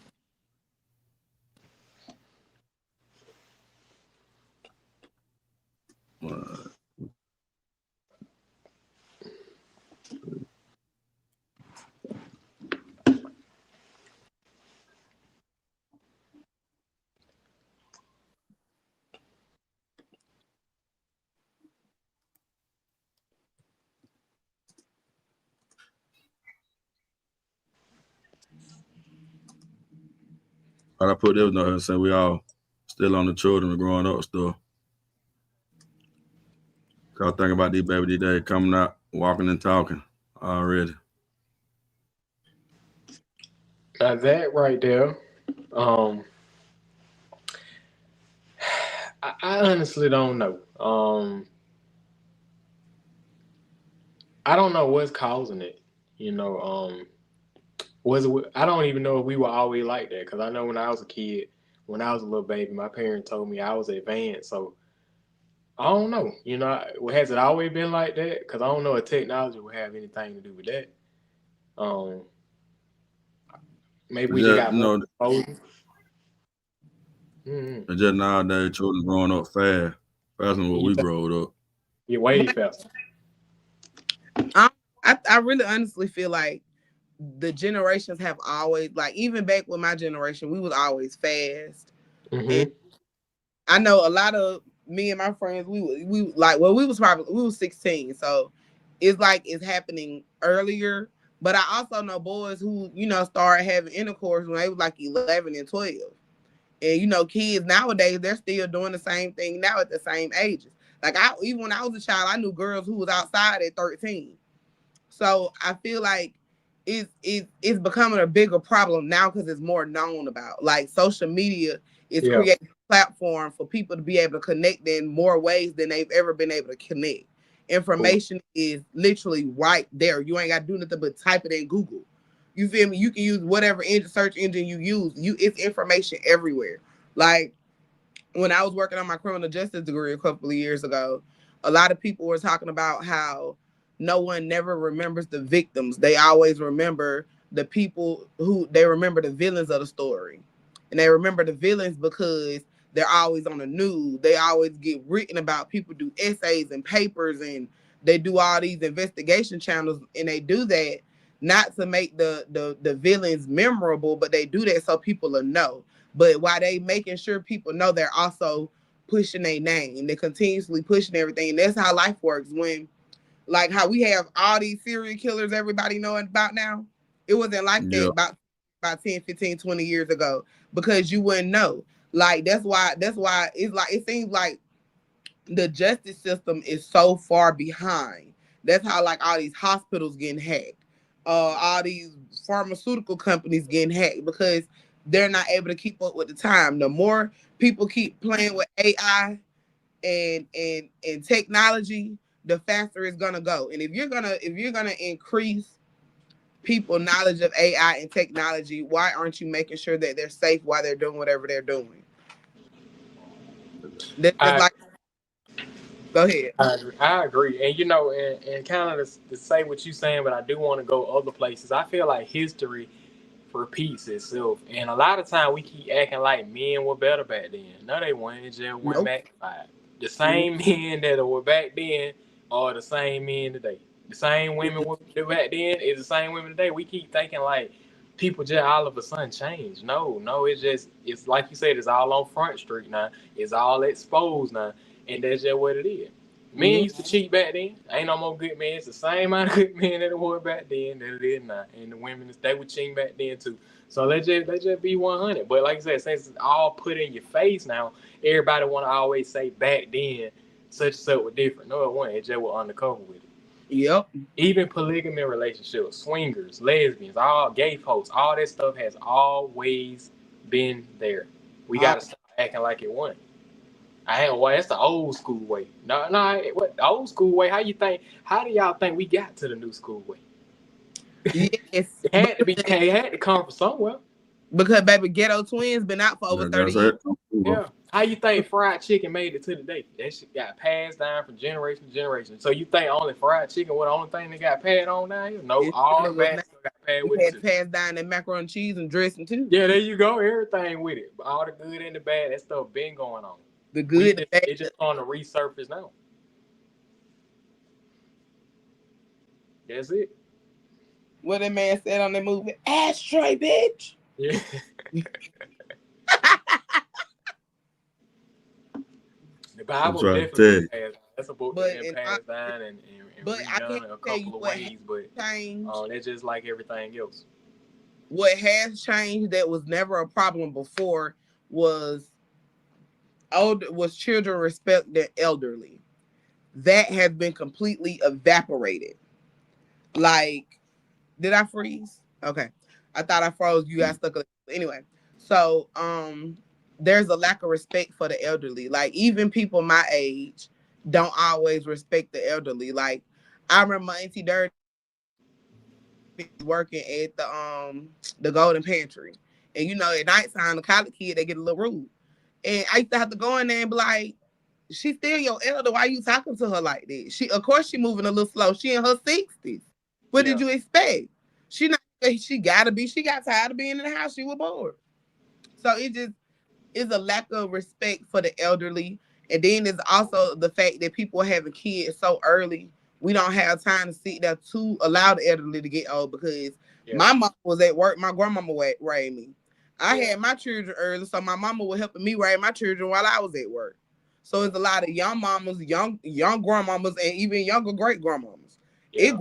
I put this note here saying we all still on the children and growing up stuff. Cause I think about these baby these days coming out, walking and talking already. That right there. I honestly don't know. I don't know what's causing it. You know, I don't even know if we were always like that. Because I know when I was a kid, when I was a little baby, my parents told me I was advanced. So I don't know. You know, has it always been like that? Because I don't know if technology would have anything to do with that. Maybe we just got more exposure. Mm-hmm. Just nowadays, children growing up faster than what we grew up. Yeah, way faster. I really honestly feel like the generations have always, like, even back with my generation, we was always fast. Mm-hmm. And I know a lot of me and my friends, we was 16, so it's like it's happening earlier. But I also know boys who, you know, started having intercourse when they was like 11 and 12. And, you know, kids nowadays, they're still doing the same thing now at the same ages. Like, even when I was a child, I knew girls who was outside at 13. So I feel like it's becoming a bigger problem now because it's more known about. Like, social media is creating a platform for people to be able to connect in more ways than they've ever been able to connect. Information is literally right there. You ain't got to do nothing but type it in Google. You feel me? You can use whatever search engine you use. It's information everywhere. Like, when I was working on my criminal justice degree a couple of years ago, a lot of people were talking about how no one never remembers the victims. They always remember the people they remember the villains of the story. And they remember the villains because they're always on the news. They always get written about. People do essays and papers, and they do all these investigation channels, and they do that not to make the villains memorable, but they do that so people will know. But while they making sure people know, they're also pushing their name. They're continuously pushing everything. And that's how life works. When, like, how we have all these serial killers everybody knowing about now, it wasn't like that about 10, 15, 20 years ago, because you wouldn't know. Like, that's why it's like, it seems like the justice system is so far behind. That's how, like, all these hospitals getting hacked, all these pharmaceutical companies getting hacked, because they're not able to keep up with the time. The more people keep playing with AI and technology, the faster it's gonna go. And if you're gonna increase people knowledge of AI and technology, why aren't you making sure that they're safe while they're doing whatever they're doing? Go ahead. I agree. And, you know, and kind of to say what you're saying, but I do want to go other places. I feel like history repeats itself. And a lot of time we keep acting like men were better back then. No, they weren't. It just went magnified. The same men that were back then are the same men today. The same women were back then is the same women today. We keep thinking like people just all of a sudden change. No, it's like you said, it's all on Front Street now. It's all exposed now. And that's just what it is. Men used to cheat back then. Ain't no more good men. It's the same amount of good men that it was back then that it is now. And the women, they were cheating back then too. So let's just be 100. But like I said, since it's all put in your face now, everybody want to always say back then such and such was different. No, it wasn't. It just was undercover with it. Yep. Even polygamy relationships, swingers, lesbians, all gay folks, all that stuff has always been there. We got to stop acting like it wasn't. That's the old school way. No, what the old school way? How do y'all think we got to the new school way? Yes. It had to come from somewhere. Because, baby, Ghetto Twins been out for over 30 years. Yeah. How you think fried chicken made it to today? That shit got passed down from generation to generation. So you think only fried chicken was the only thing that got passed on down here? No, all the bad stuff got passed with it. Passed down that macaroni and cheese and dressing too. Yeah, there you go. Everything with it. All the good and the bad, that stuff been going on. The good, it's just on the resurface now. That's it. What that man said on that movie, ashtray, bitch. Yeah. The Bible definitely passed. That's a book that been passed down and redone a couple of ways, but that's just like everything else. what has changed that was never a problem before was children respect the elderly. That has been completely evaporated. Like, did I freeze? Okay. I thought I froze. You got stuck. Anyway, so there's a lack of respect for the elderly. Like, even people my age don't always respect the elderly. Like, I remember my Auntie Dirty working at the Golden Pantry. And you know, at nighttime, the college kid, they get a little rude. And I used to have to go in there and be like, she's still your elder. Why you talking to her like that? Of course, she moving a little slow. She in her 60s. What did you expect? She got tired of being in the house. She was bored. So it just is a lack of respect for the elderly. And then there's also the fact that people are having kids so early. We don't have time to sit there to allow the elderly to get old because my mom was at work. My grandmama raised me. I had my children early, so my mama was helping me raise my children while I was at work. So it's a lot of young mamas, young grandmamas, and even younger great grandmamas. It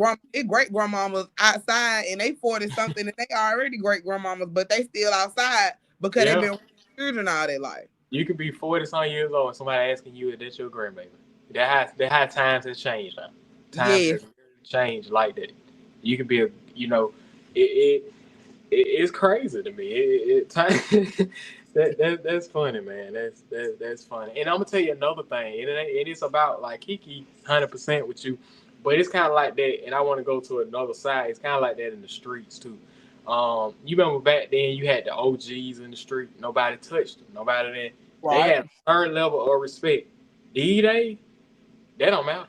great grandmamas outside, and they 40 something, and they already great grandmamas, but they still outside because they've been children all their life. You could be 40-some years old, and somebody asking you if that's your grandbaby. That how times has changed now. Times has changed like that. You could be it's crazy to me. That's funny, man. That's funny. And I'm gonna tell you another thing. And it's about like Kiki 100% with you, but it's kind of like that. And I want to go to another side. It's kind of like that in the streets too. You remember back then you had the OGs in the street. Nobody touched them. Nobody then. Right. They had a certain level of respect. These days, that don't matter.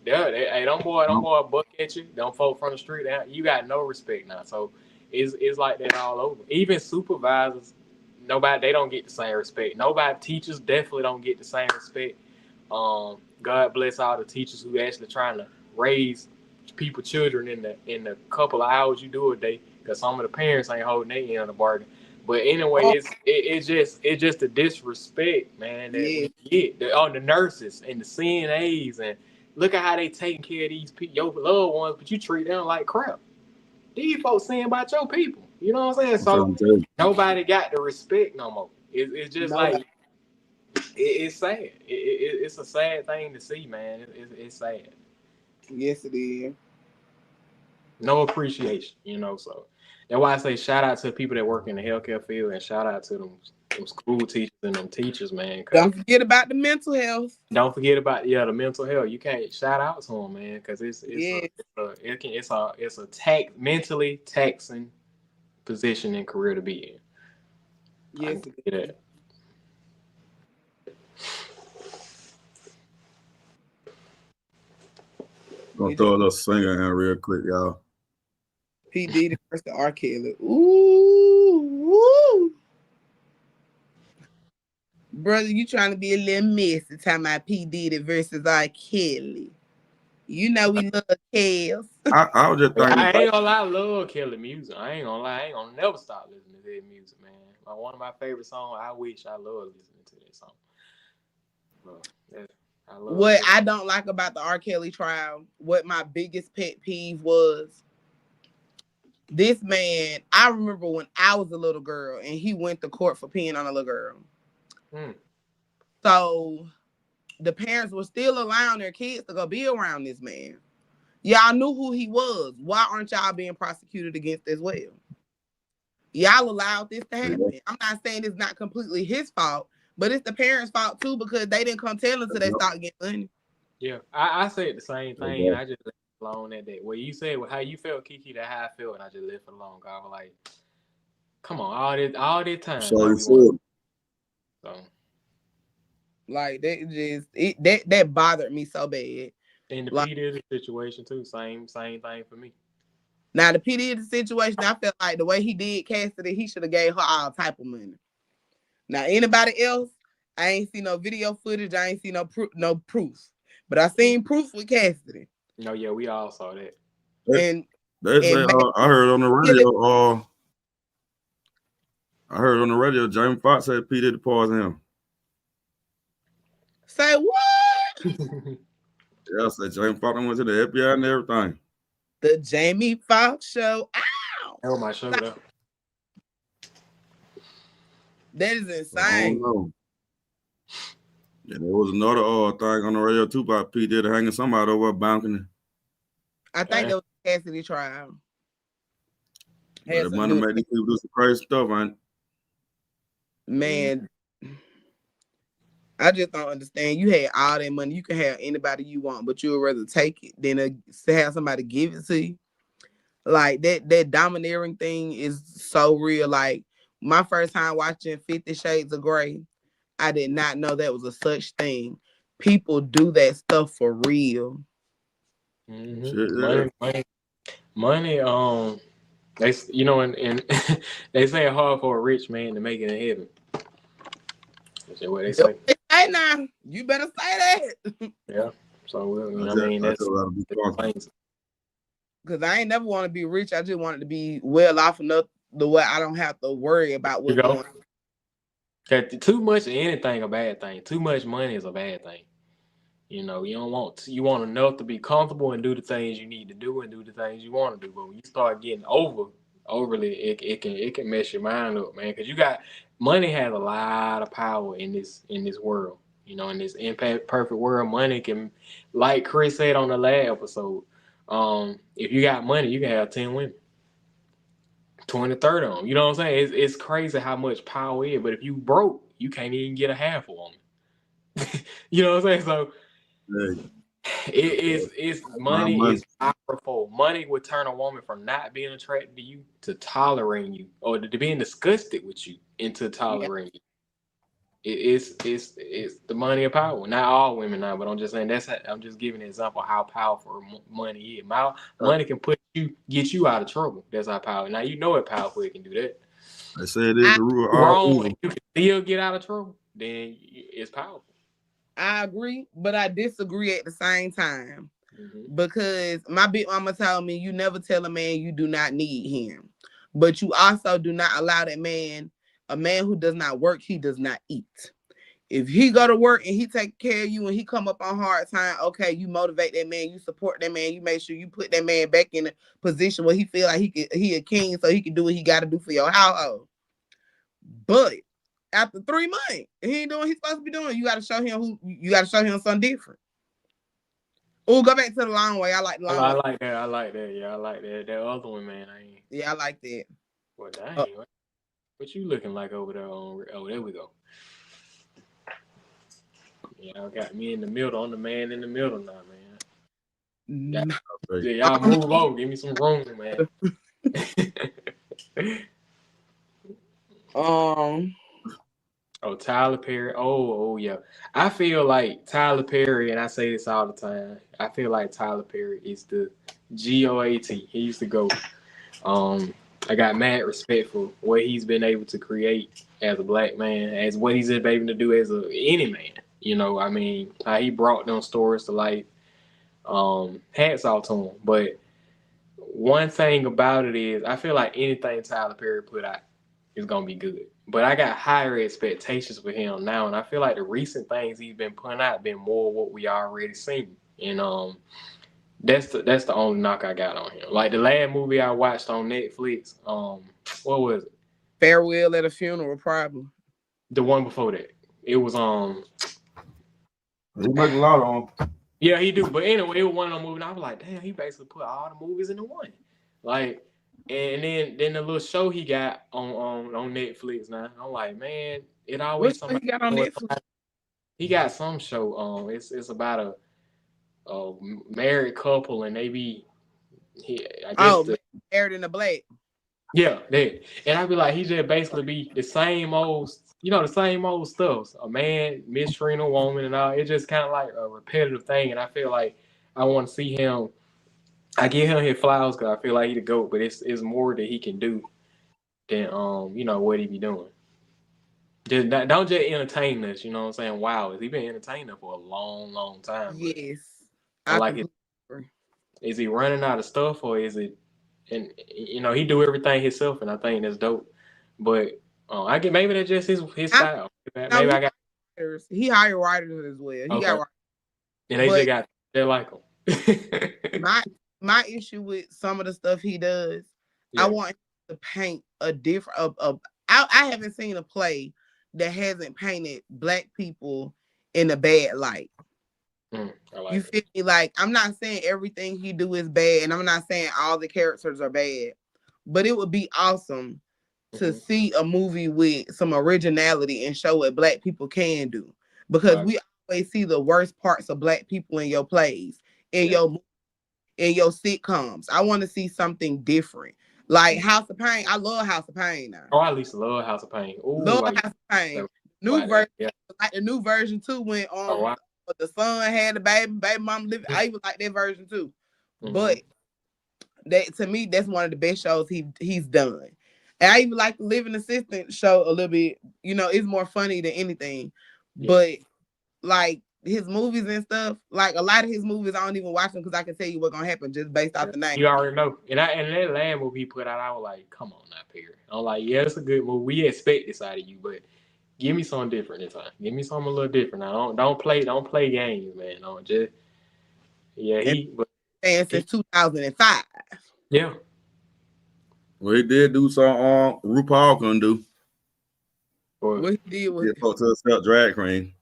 Hey, don't boy buck at you. Don't folk from the street. You got no respect now. So it's like that all over. Even supervisors, they don't get the same respect. Teachers definitely don't get the same respect. God bless all the teachers who actually trying to raise children in the couple of hours you do a day, because some of the parents ain't holding their end of the bargain. But anyway, it's just the disrespect, man. That we get the nurses and the CNAs, and look at how they taking care of these your loved ones, but you treat them like crap. These folks saying about your people, you know what I'm saying? So nobody got the respect no more. It's just like it's sad. It's a sad thing to see, man. It's sad. Yes, it is. No appreciation, so that's why I say shout out to people that work in the healthcare field, and shout out to them school teachers and them teachers, man. Don't forget about the mental health. Don't forget about the mental health. You can't shout out to them, man, because it's a mentally taxing position and career to be in. Yes, it is. Gonna throw a little singer in real quick, y'all. P. Diddy versus R. Kelly. Ooh. Brother, you trying to be a little messy talking about P. Diddy versus R. Kelly. You know we love Kells. I was just thinking. I ain't gonna lie, I love Kelly music. I ain't gonna never stop listening to that music, man. One of my favorite songs, I love listening to that song. What I don't like about the R. Kelly trial, what my biggest pet peeve was, this man, I remember when I was a little girl and he went to court for peeing on a little girl. So the parents were still allowing their kids to go be around this man. Y'all knew who he was. Why aren't y'all being prosecuted against as well? Y'all allowed this to happen. I'm not saying it's not completely his fault, but it's the parents' fault too, because they didn't come tell us until they started getting money. Yeah, I said the same thing, and I just left it alone that day. Well, you said how you felt, Kiki, that's how I felt, and I just left it alone. I was like, come on, all this time. So like that bothered me so bad. And the P. Diddy situation too, same thing for me. Now the P. Diddy situation, I felt like the way he did Cassidy, he should have gave her all type of money. Now anybody else, I ain't see no video footage, I ain't see no proof, but I seen proof with Cassidy. No, yeah, we all saw that. And I heard on the radio. I heard on the radio, Jamie Foxx said P. Diddy poisoned him. Say what? Yeah, I said Jamie Foxx went to the FBI and everything. The Jamie Foxx show. Ow! That was my show, though. That is I don't insane. know. Yeah, there was another thing on the radio too about P. Diddy hanging somebody over a balcony. I think that was the Cassidy trial. But the money made these people do some crazy stuff, man. I just don't understand. You had all that money. You can have anybody you want, but you would rather take it than to have somebody give it to you. Like that domineering thing is so real. Like my first time watching 50 Shades of Grey, I did not know that was a such thing. People do that stuff for real. Mm-hmm. Money. They, you know, and they say it's hard for a rich man to make it in heaven. Is that what they say? Hey, now you better say that. Yeah. So I mean, that's because I ain't never want to be rich. I just wanted to be well off enough the way I don't have to worry about what's going on. Too much of anything a bad thing. Too much money is a bad thing. You know, you want enough to be comfortable and do the things you need to do and do the things you want to do. But when you start getting overly, it can mess your mind up, man. Because money has a lot of power in this world. You know, in this imperfect world, money can, like Chris said on the last episode, if you got money, you can have 10 women, 20, 30 of them. You know what I'm saying? It's crazy how much power is. But if you broke, you can't even get a half a woman. You know what I'm saying? So it's money is powerful. Money would turn a woman from not being attracted to you to tolerating you, or to being disgusted with you into tolerating you. It's the money of power. Not all women now, but I'm just saying I'm just giving an example of how powerful money is. Money can get you out of trouble. That's how powerful. Now you know it powerful. It can do that. I said it is the rule. Wrong. You can still get out of trouble. Then it's powerful. I agree, but I disagree at the same time. Because my big mama told me you never tell a man you do not need him, but you also do not allow that man, a man who does not work, he does not eat. If he go to work and he take care of you and he come up on hard time, okay, you motivate that man, you support that man, you make sure you put that man back in a position where he feel like he a king, so he can do what he got to do for your household. But after 3 months, he ain't doing what he's supposed to be doing. You got to show him something different. Oh, go back to the long way. I like the long way. I like that. Yeah, I like that. That other one, man. Yeah, I like that. Well, dang. What you looking like over there? There we go. Yeah, I got me in the middle. I'm the man in the middle now, man. Y'all move on. Give me some room, man. Tyler Perry. Oh, yeah. I feel like Tyler Perry, and I say this all the time, I feel like Tyler Perry is the GOAT. He used to go. I got mad respect for what he's been able to create as a black man, as what he's been able to do as any man. You know, I mean, how he brought them stories to life. Hats off to him. But one thing about it is, I feel like anything Tyler Perry put out is gonna be good. But I got higher expectations for him now, and I feel like the recent things he's been putting out been more what we already seen. And that's the only knock I got on him. Like the last movie I watched on Netflix, what was it? Farewell at a Funeral, probably. The one before that, it was He make a lot on. Yeah, he do. But anyway, it was one of them movies. I was like, damn, he basically put all the movies into one. Like. And then the little show he got on Netflix now. I'm like, man, it always something. He got on Netflix? He got some show. It's about a married couple, and they be Married in the Black. Yeah, that. And I be like, he just basically be the same old, the same old stuff. A man mistreating a woman and all. It's just kind of like a repetitive thing, and I feel like I want to see him. I give him his flowers because I feel like he the GOAT, but it's more that he can do than what he be doing. Just don't just entertain us, you know what I'm saying? Wow, he been entertaining us for a long, long time. Yes. I like it. Is he running out of stuff, or is it? And he do everything himself, and I think that's dope. But I get maybe that's just his style. Maybe I got. He hired writers as well. He got writers. And they like him. My issue with some of the stuff he does, I want him to paint a different. I haven't seen a play that hasn't painted black people in a bad light. You feel me? Like, I'm not saying everything he do is bad, and I'm not saying all the characters are bad, but it would be awesome to see a movie with some originality and show what black people can do, because we always see the worst parts of black people in your plays, in your sitcoms. I want to see something different, like House of Pain. I love House of Pain now. Oh, I at least love House of Pain. Ooh, love House of Pain. New version, like the new version too. When the son had the baby mom living. I even like that version too. But that, to me, that's one of the best shows he's done. And I even like the Living Assistant show a little bit. You know, it's more funny than anything. But like his movies and stuff, like a lot of his movies, I don't even watch them because I can tell you what's gonna happen just based off the name. You already know. And that last movie he put out, I was like, come on now, Perry. I'm like, yeah, it's a good movie. We expect this out of you, but give me something different this time. Give me something a little different. Now don't play games, man. Don't just and since 2005. Yeah. Well, he did do something RuPaul couldn't do. What he did was to drag queen.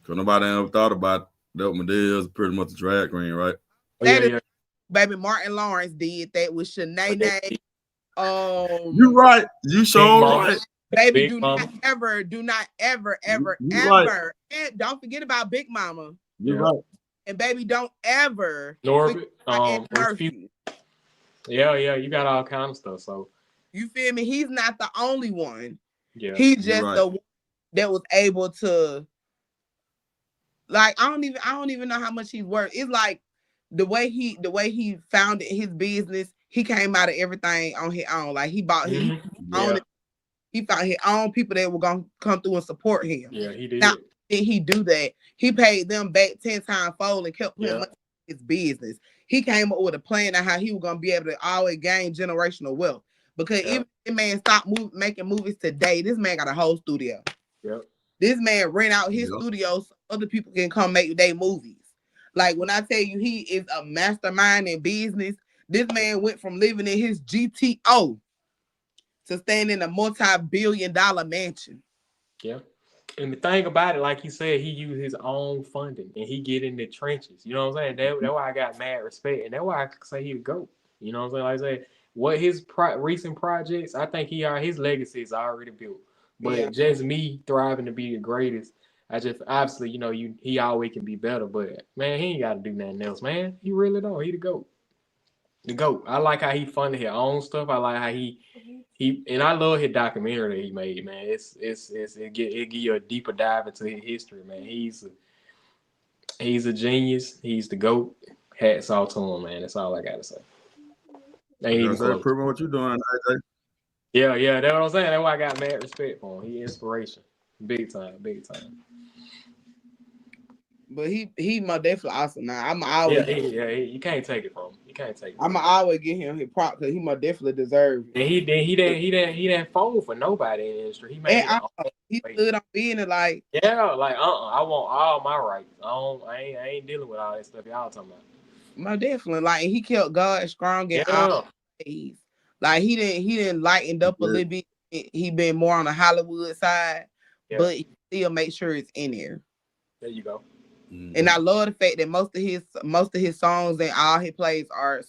So nobody ever thought about that. Madea is pretty much a drag queen, right? Baby Martin Lawrence did that with Shanae. You're right. You sure right. Baby, do not ever, and don't forget about Big Mama. You're right. And baby, don't ever Norbit. Yeah, you got all kind of stuff. So you feel me? He's not the only one. Yeah, he's just the one that was able to. Like, I don't even know how much he's worth. It's like the way he founded his business. He came out of everything on his own. Like, he bought his own. He found his own people that were gonna come through and support him. Yeah, he did. Now, did he do that? He paid them back 10 times fold and kept putting money in his business. He came up with a plan on how he was gonna be able to always gain generational wealth. Because if the man stopped making movies today, this man got a whole studio. Yep. This man rent out his studio so other people can come make their movies. Like, when I tell you he is a mastermind in business, this man went from living in his GTO to staying in a multi-billion-dollar mansion. Yeah. And the thing about it, like he said, he used his own funding and he get in the trenches. You know what I'm saying? That's why I got mad respect. And that's why I say he the GOAT. You know what I'm saying? Like I said, what his recent projects, I think his legacy is already built. But just me thriving to be the greatest, I just, obviously, he always can be better. But, man, he ain't got to do nothing else, man. He really don't. He the GOAT. The GOAT. I like how he funded his own stuff. I like how he and I love his documentary that he made, man. It give you a deeper dive into his history, man. He's a genius. He's the GOAT. Hats off to him, man. That's all I gotta say. Ain't even close. Proving what you doing, AJ. Yeah, that's what I'm saying. That's why I got mad respect for him. He inspiration. Big time. But he most definitely awesome now. I'm always you can't take it from him. You can't take it. I'm always give him his prop because he most definitely deserves it. And he didn't fold for nobody in the industry. He made he stood on being it like I want all my rights. I ain't dealing with all that stuff y'all talking about. Most definitely, like, he kept God strong in all days. Like, he didn't lighten up a little bit. He been more on the Hollywood side, but he still make sure it's in there. There you go. And I love the fact that most of his songs and all he plays are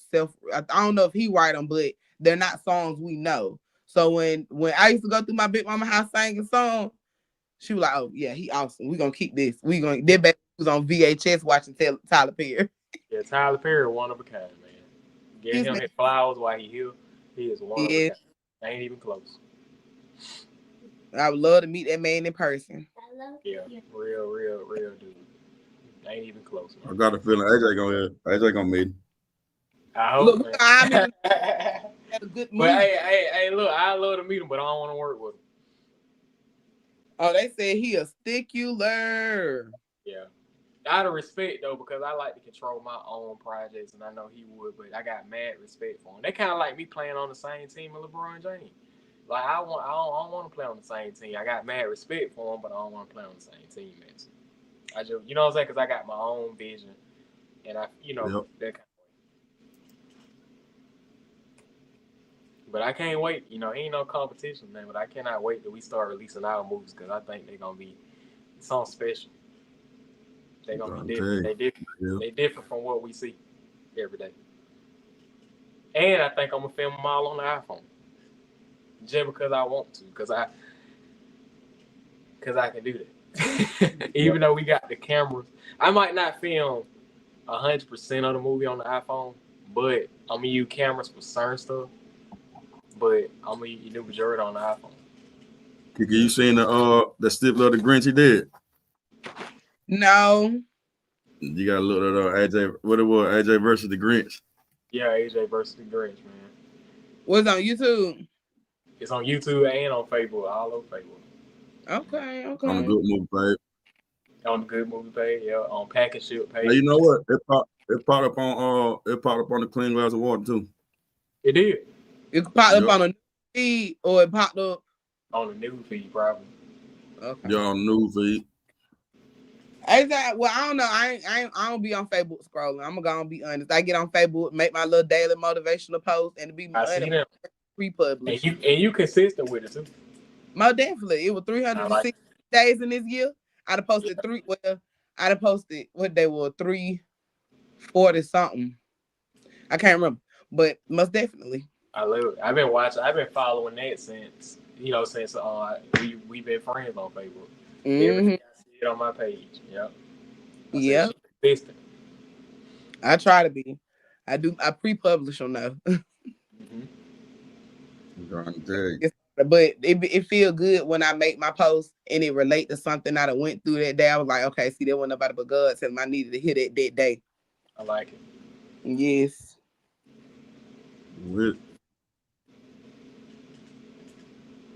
I don't know if he write them, but they're not songs we know. So when I used to go through my Big Mama house singing song, she was like, "Oh yeah, he awesome. We gonna keep this. That baby was on VHS watching Tyler Perry." Yeah, Tyler Perry, one of a kind, man. Give him his flowers while he here. He is one of a kind. Ain't even close. I would love to meet that man in person. Yeah, real dude. Ain't even close. Man. I got a feeling AJ gonna meet him. I hope. Look, I mean, had a good movie. But hey, look, I love to meet him, but I don't want to work with him. Oh, they said he a stickler. Yeah. Out of respect though, because I like to control my own projects, and I know he would, but I got mad respect for him. They kind of like me playing on the same team as LeBron James. Like, I don't want to play on the same team. I got mad respect for him, but I don't want to play on the same team as him. I just, you know what I'm saying? Because I got my own vision, and that kind of way. But I can't wait. You know, ain't no competition, man. But I cannot wait till we start releasing our movies because I think they're gonna be something special. They're gonna be different. They different. Yeah. They different from what we see every day. And I think I'm gonna film them all on the iPhone, just because I want to, because I can do that. Even though we got the cameras, I might not film 100% of the movie on the iPhone, but I'm gonna use cameras for certain stuff. But I'm gonna use the majority on the iPhone. Kiki, you seen the stippler of the Grinch he did? No. You gotta look at AJ. What it was? AJ versus the Grinch. Yeah, AJ versus the Grinch, man. What's on YouTube? It's on YouTube and on Facebook, all over Facebook. Okay. On the Good Movie page. On the Good Movie page, yeah. On Package Ship page. Now, you know what? It popped up on the Clean Glass of Water too. It did. It popped up on a new feed, or it popped up on the new feed, probably. Okay. Yeah, on the new feed. Exactly. Well, I don't know. I don't be on Facebook scrolling. I'm gonna be honest. I get on Facebook, make my little daily motivational post, and to be pre-published. And you consistent with it too. Most definitely. It was 360 days in this year. I'd have posted what they were 340 something. I can't remember, but most definitely. I love it. I've been following that since we've been friends on Facebook. Everything I see it on my page. Yep. Yeah. I try to be. I pre-publish on that. But it feel good when I make my post and it relate to something I went through that day. I was like, okay, see, there wasn't nobody but God telling me I needed to hear that day. I like it. Yes.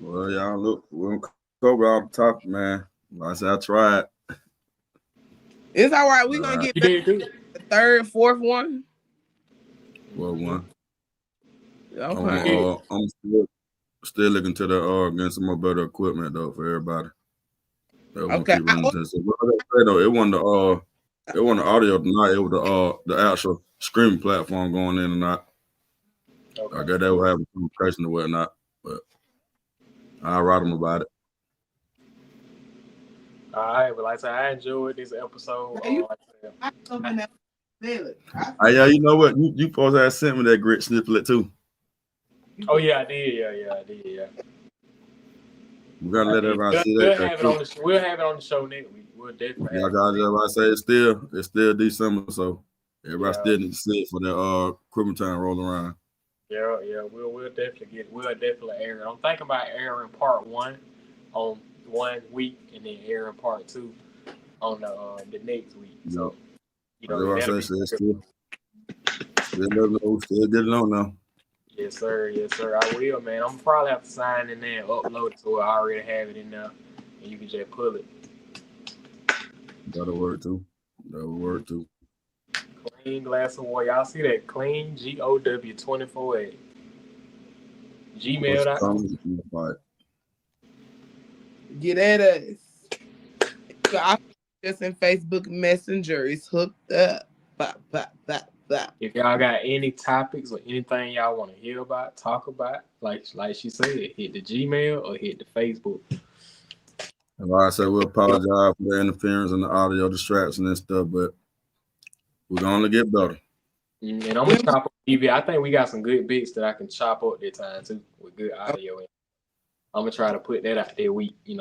Well, y'all look, we're gonna cover all the topic, man. Like I said, I tried. It's all right. We're gonna get back to the third, fourth one. Well, one. Okay. I'm still looking to getting some more better equipment though for everybody. Okay. It wasn't the audio tonight. It was the actual streaming platform going in and out. Okay. I guess they will have a communication or whatnot, but I'll write them about it. All right, but like I said, I enjoyed this episode. Yeah, you know what? You supposed to have sent me that grit snippet too. Oh yeah, I did. Yeah, I did. Yeah. We gotta let everybody see that. We'll have it on the show next week. We'll definitely. Like I say, it's still December, so everybody still needs to see it for that Christmas time roll around. Yeah, we'll definitely air it. I'm thinking about airing part 1 on 1 week and then airing part 2 on the next week. So still get it on now. Yes, sir. I will, man. I'm gonna probably have to sign in there and upload it so I already have it in there, and you can just pull it. That'll work too. Clean Glass of Water. Y'all see that? Clean GOW24 at gmail.com. Get at us. Just in Facebook Messenger. It's hooked up. If y'all got any topics or anything y'all want to hear about, talk about, like she said, hit the Gmail or hit the Facebook. And like I said, we apologize for the interference and the audio distraction and stuff, but we're gonna get better. And I'm gonna chop up TV. I think we got some good bits that I can chop up that time too with good audio. And I'm gonna try to put that out there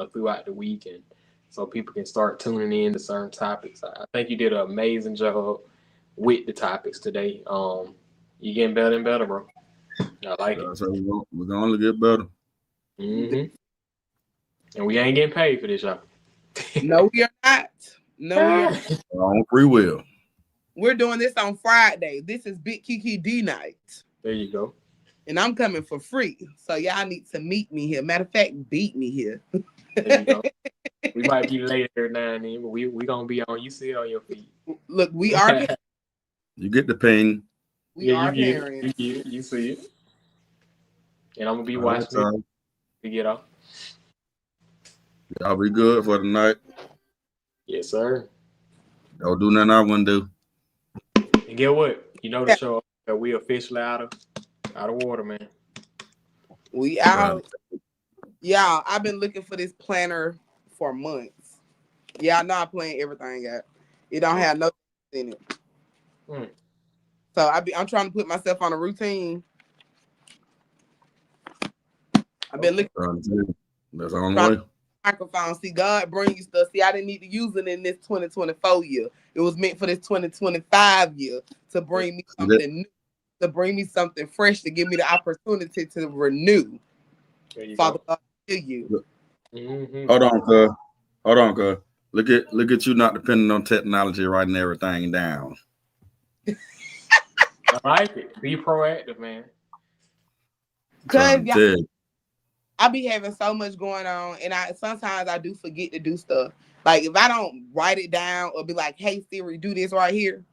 throughout the week, and so people can start tuning in to certain topics. I think you did an amazing job with the topics today. You getting better and better, bro. I like it. So we're gonna only get better. And we ain't getting paid for this, y'all. No, we are not. No, we are on free will. We're doing this on Friday. This is Big Kiki D night. There you go. And I'm coming for free. So y'all need to meet me here. Matter of fact, beat me here. There you go. We might be later now and then, but we gonna be on. You see it on your feet. Look, we are. You get the pain. We are parents. You see it. And I'm gonna be watching it to get off. Y'all be good for the night. Yes, sir. Don't do nothing I wouldn't do. And get what? You know the show that we officially out of water, man. We out. Yeah, I've been looking for this planner for months. Yeah, I know I plan everything out. It don't have no in it. So I'm trying to put myself on a routine. I've been looking. That's the only way. Microphone. See, God bring you stuff. See, I didn't need to use it in this 2024 year. It was meant for this 2025 year to bring me something new, to bring me something fresh, to give me the opportunity to renew. Father God, to you. Hold on, cuz. Look at you not depending on technology, writing everything down. I like it. Be proactive, man. Cause I be having so much going on, and sometimes I do forget to do stuff. Like if I don't write it down or be like, "Hey Siri, do this right here,"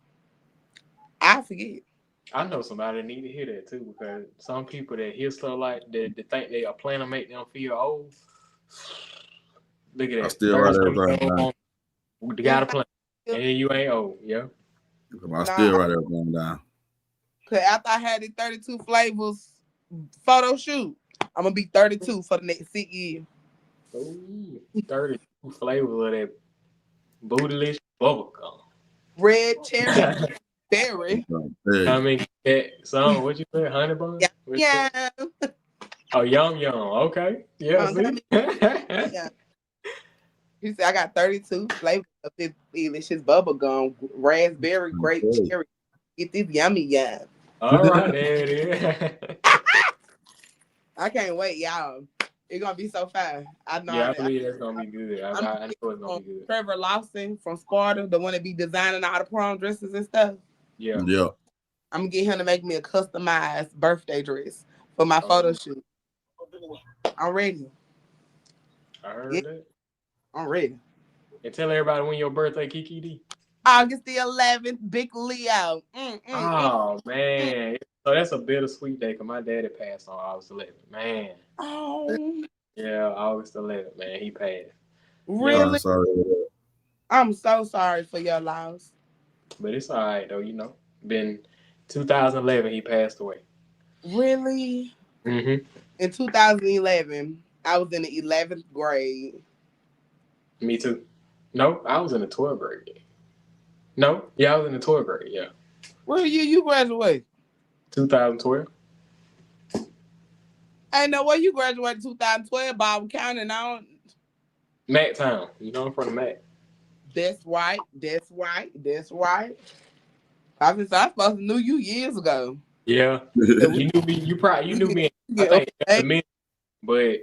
I forget. I know somebody that need to hear that too, because some people that hear stuff like that, they think they are planning to make them feel old. Look at that. I still write everything down. You got a plan, and you ain't old, yeah. I still write everything down. Cause after I had the 32 flavors photo shoot, I'm gonna be 32 for the next 6 years. Ooh, 32 flavors of that bootylicious bubblegum. Red cherry, berry. I mean, son, what you say, honey bun? Yeah. Oh, yum. Okay, yeah. Yeah. He said I got 32 flavors of this delicious bubblegum, raspberry, grape, cherry. Get this yummy, yeah. All right, there it is. I can't wait, y'all. It's gonna be so fast. I know. Yeah, I believe that's gonna be good. I know it's gonna be good. Trevor Lawson from Sparta, the one that be designing all the prom dresses and stuff. Yeah. I'm gonna get him to make me a customized birthday dress for my photo shoot. I'm ready. I heard that. I'm ready. And tell everybody when your birthday, Kiki D. August the 11th, Big Leo. Man. So that's a bittersweet day because my daddy passed on August 11th. Man. Oh. Yeah, August 11th, man. He passed. Really? I'm sorry. I'm so sorry for your loss. But it's all right, though, you know. Been 2011, he passed away. Really? Mm-hmm. In 2011, I was in the 11th grade. Me too. No, I was in the 12th grade. No? Yeah, I was in the 12th grade, yeah. What year you graduated? 2012. I know where you graduated 2012, Bob County now. Mac Town. You know, I'm from the Mac. That's right. I supposed to knew you years ago. Yeah. You knew me. You knew me. I think but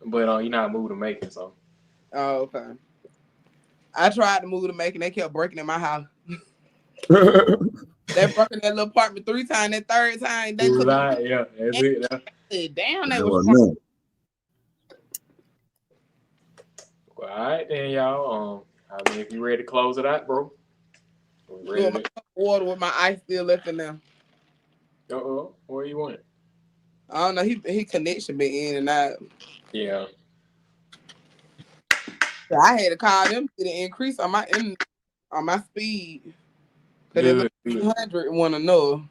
you know I moved to Macon, so. Oh, okay. I tried to move to Macon. They kept breaking in my house. They broke in that little apartment 3 times. That third time, they took it. Yeah, that's it. Said, damn, they was Well, all right then, y'all. I mean, if you ready to close it out, bro. Ready to water with my ice still left in there. Where you want it? I don't know. He connection been in and out. Yeah. So I had to call them to the increase on my speed. Cause Good. 100 want to know.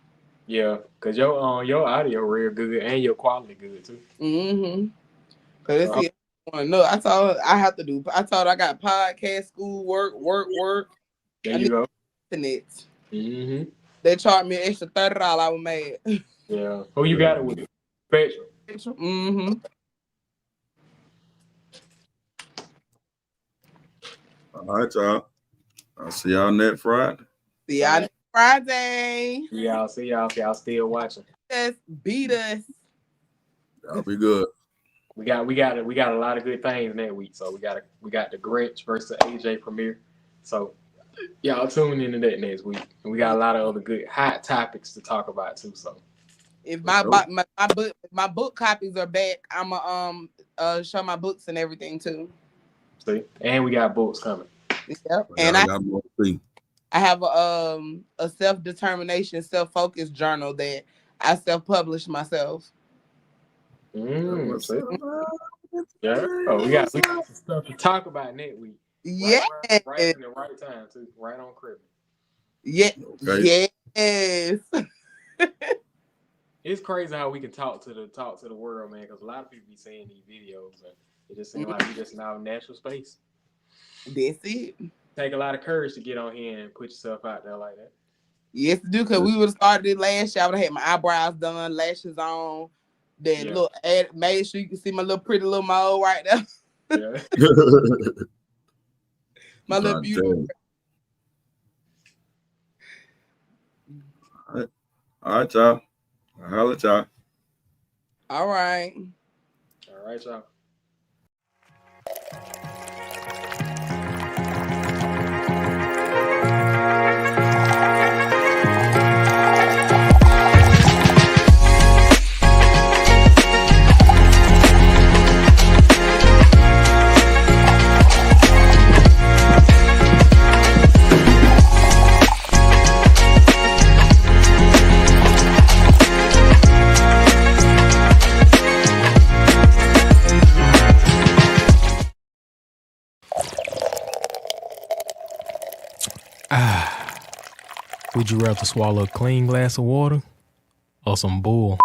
Yeah, cause your audio real good and your quality good too. Mm-hmm. Cause want to know. I told I got podcast, school, work. There you go. Internet. Mm-hmm. They charged me an extra $30. I was mad. Yeah. Who you got it with? Spectrum. Mm-hmm. All right, y'all. I'll see y'all next Friday. See y'all next Friday. See y'all still watching. Just beat us. Y'all be good. We got a lot of good things next week. So we got the Grinch versus AJ premiere. So y'all tune into that next week. And we got a lot of other good hot topics to talk about too. So if my book copies are back, I'ma show my books and everything too. See, and we got books coming. Yep. And I have a self-determination, self-focused journal that I self-published myself. Yeah. Oh, we got some stuff to talk about next week. Yeah. Right in the right time too. Right on Christmas. Yeah. Okay. Yes. It's crazy how we can talk to the world, man. Because a lot of people be seeing these videos, and it just seems like we just now natural space. That's it. Take a lot of courage to get on here and put yourself out there like that. Yes, to do, because we would have started it last year. I would have had my eyebrows done, lashes on. Then look, made sure you can see my little pretty little mole right there. Yeah. My little beautiful. All right, y'all. I'll holler at y'all. All right. All right, y'all. Would you rather swallow a clean glass of water or some bull?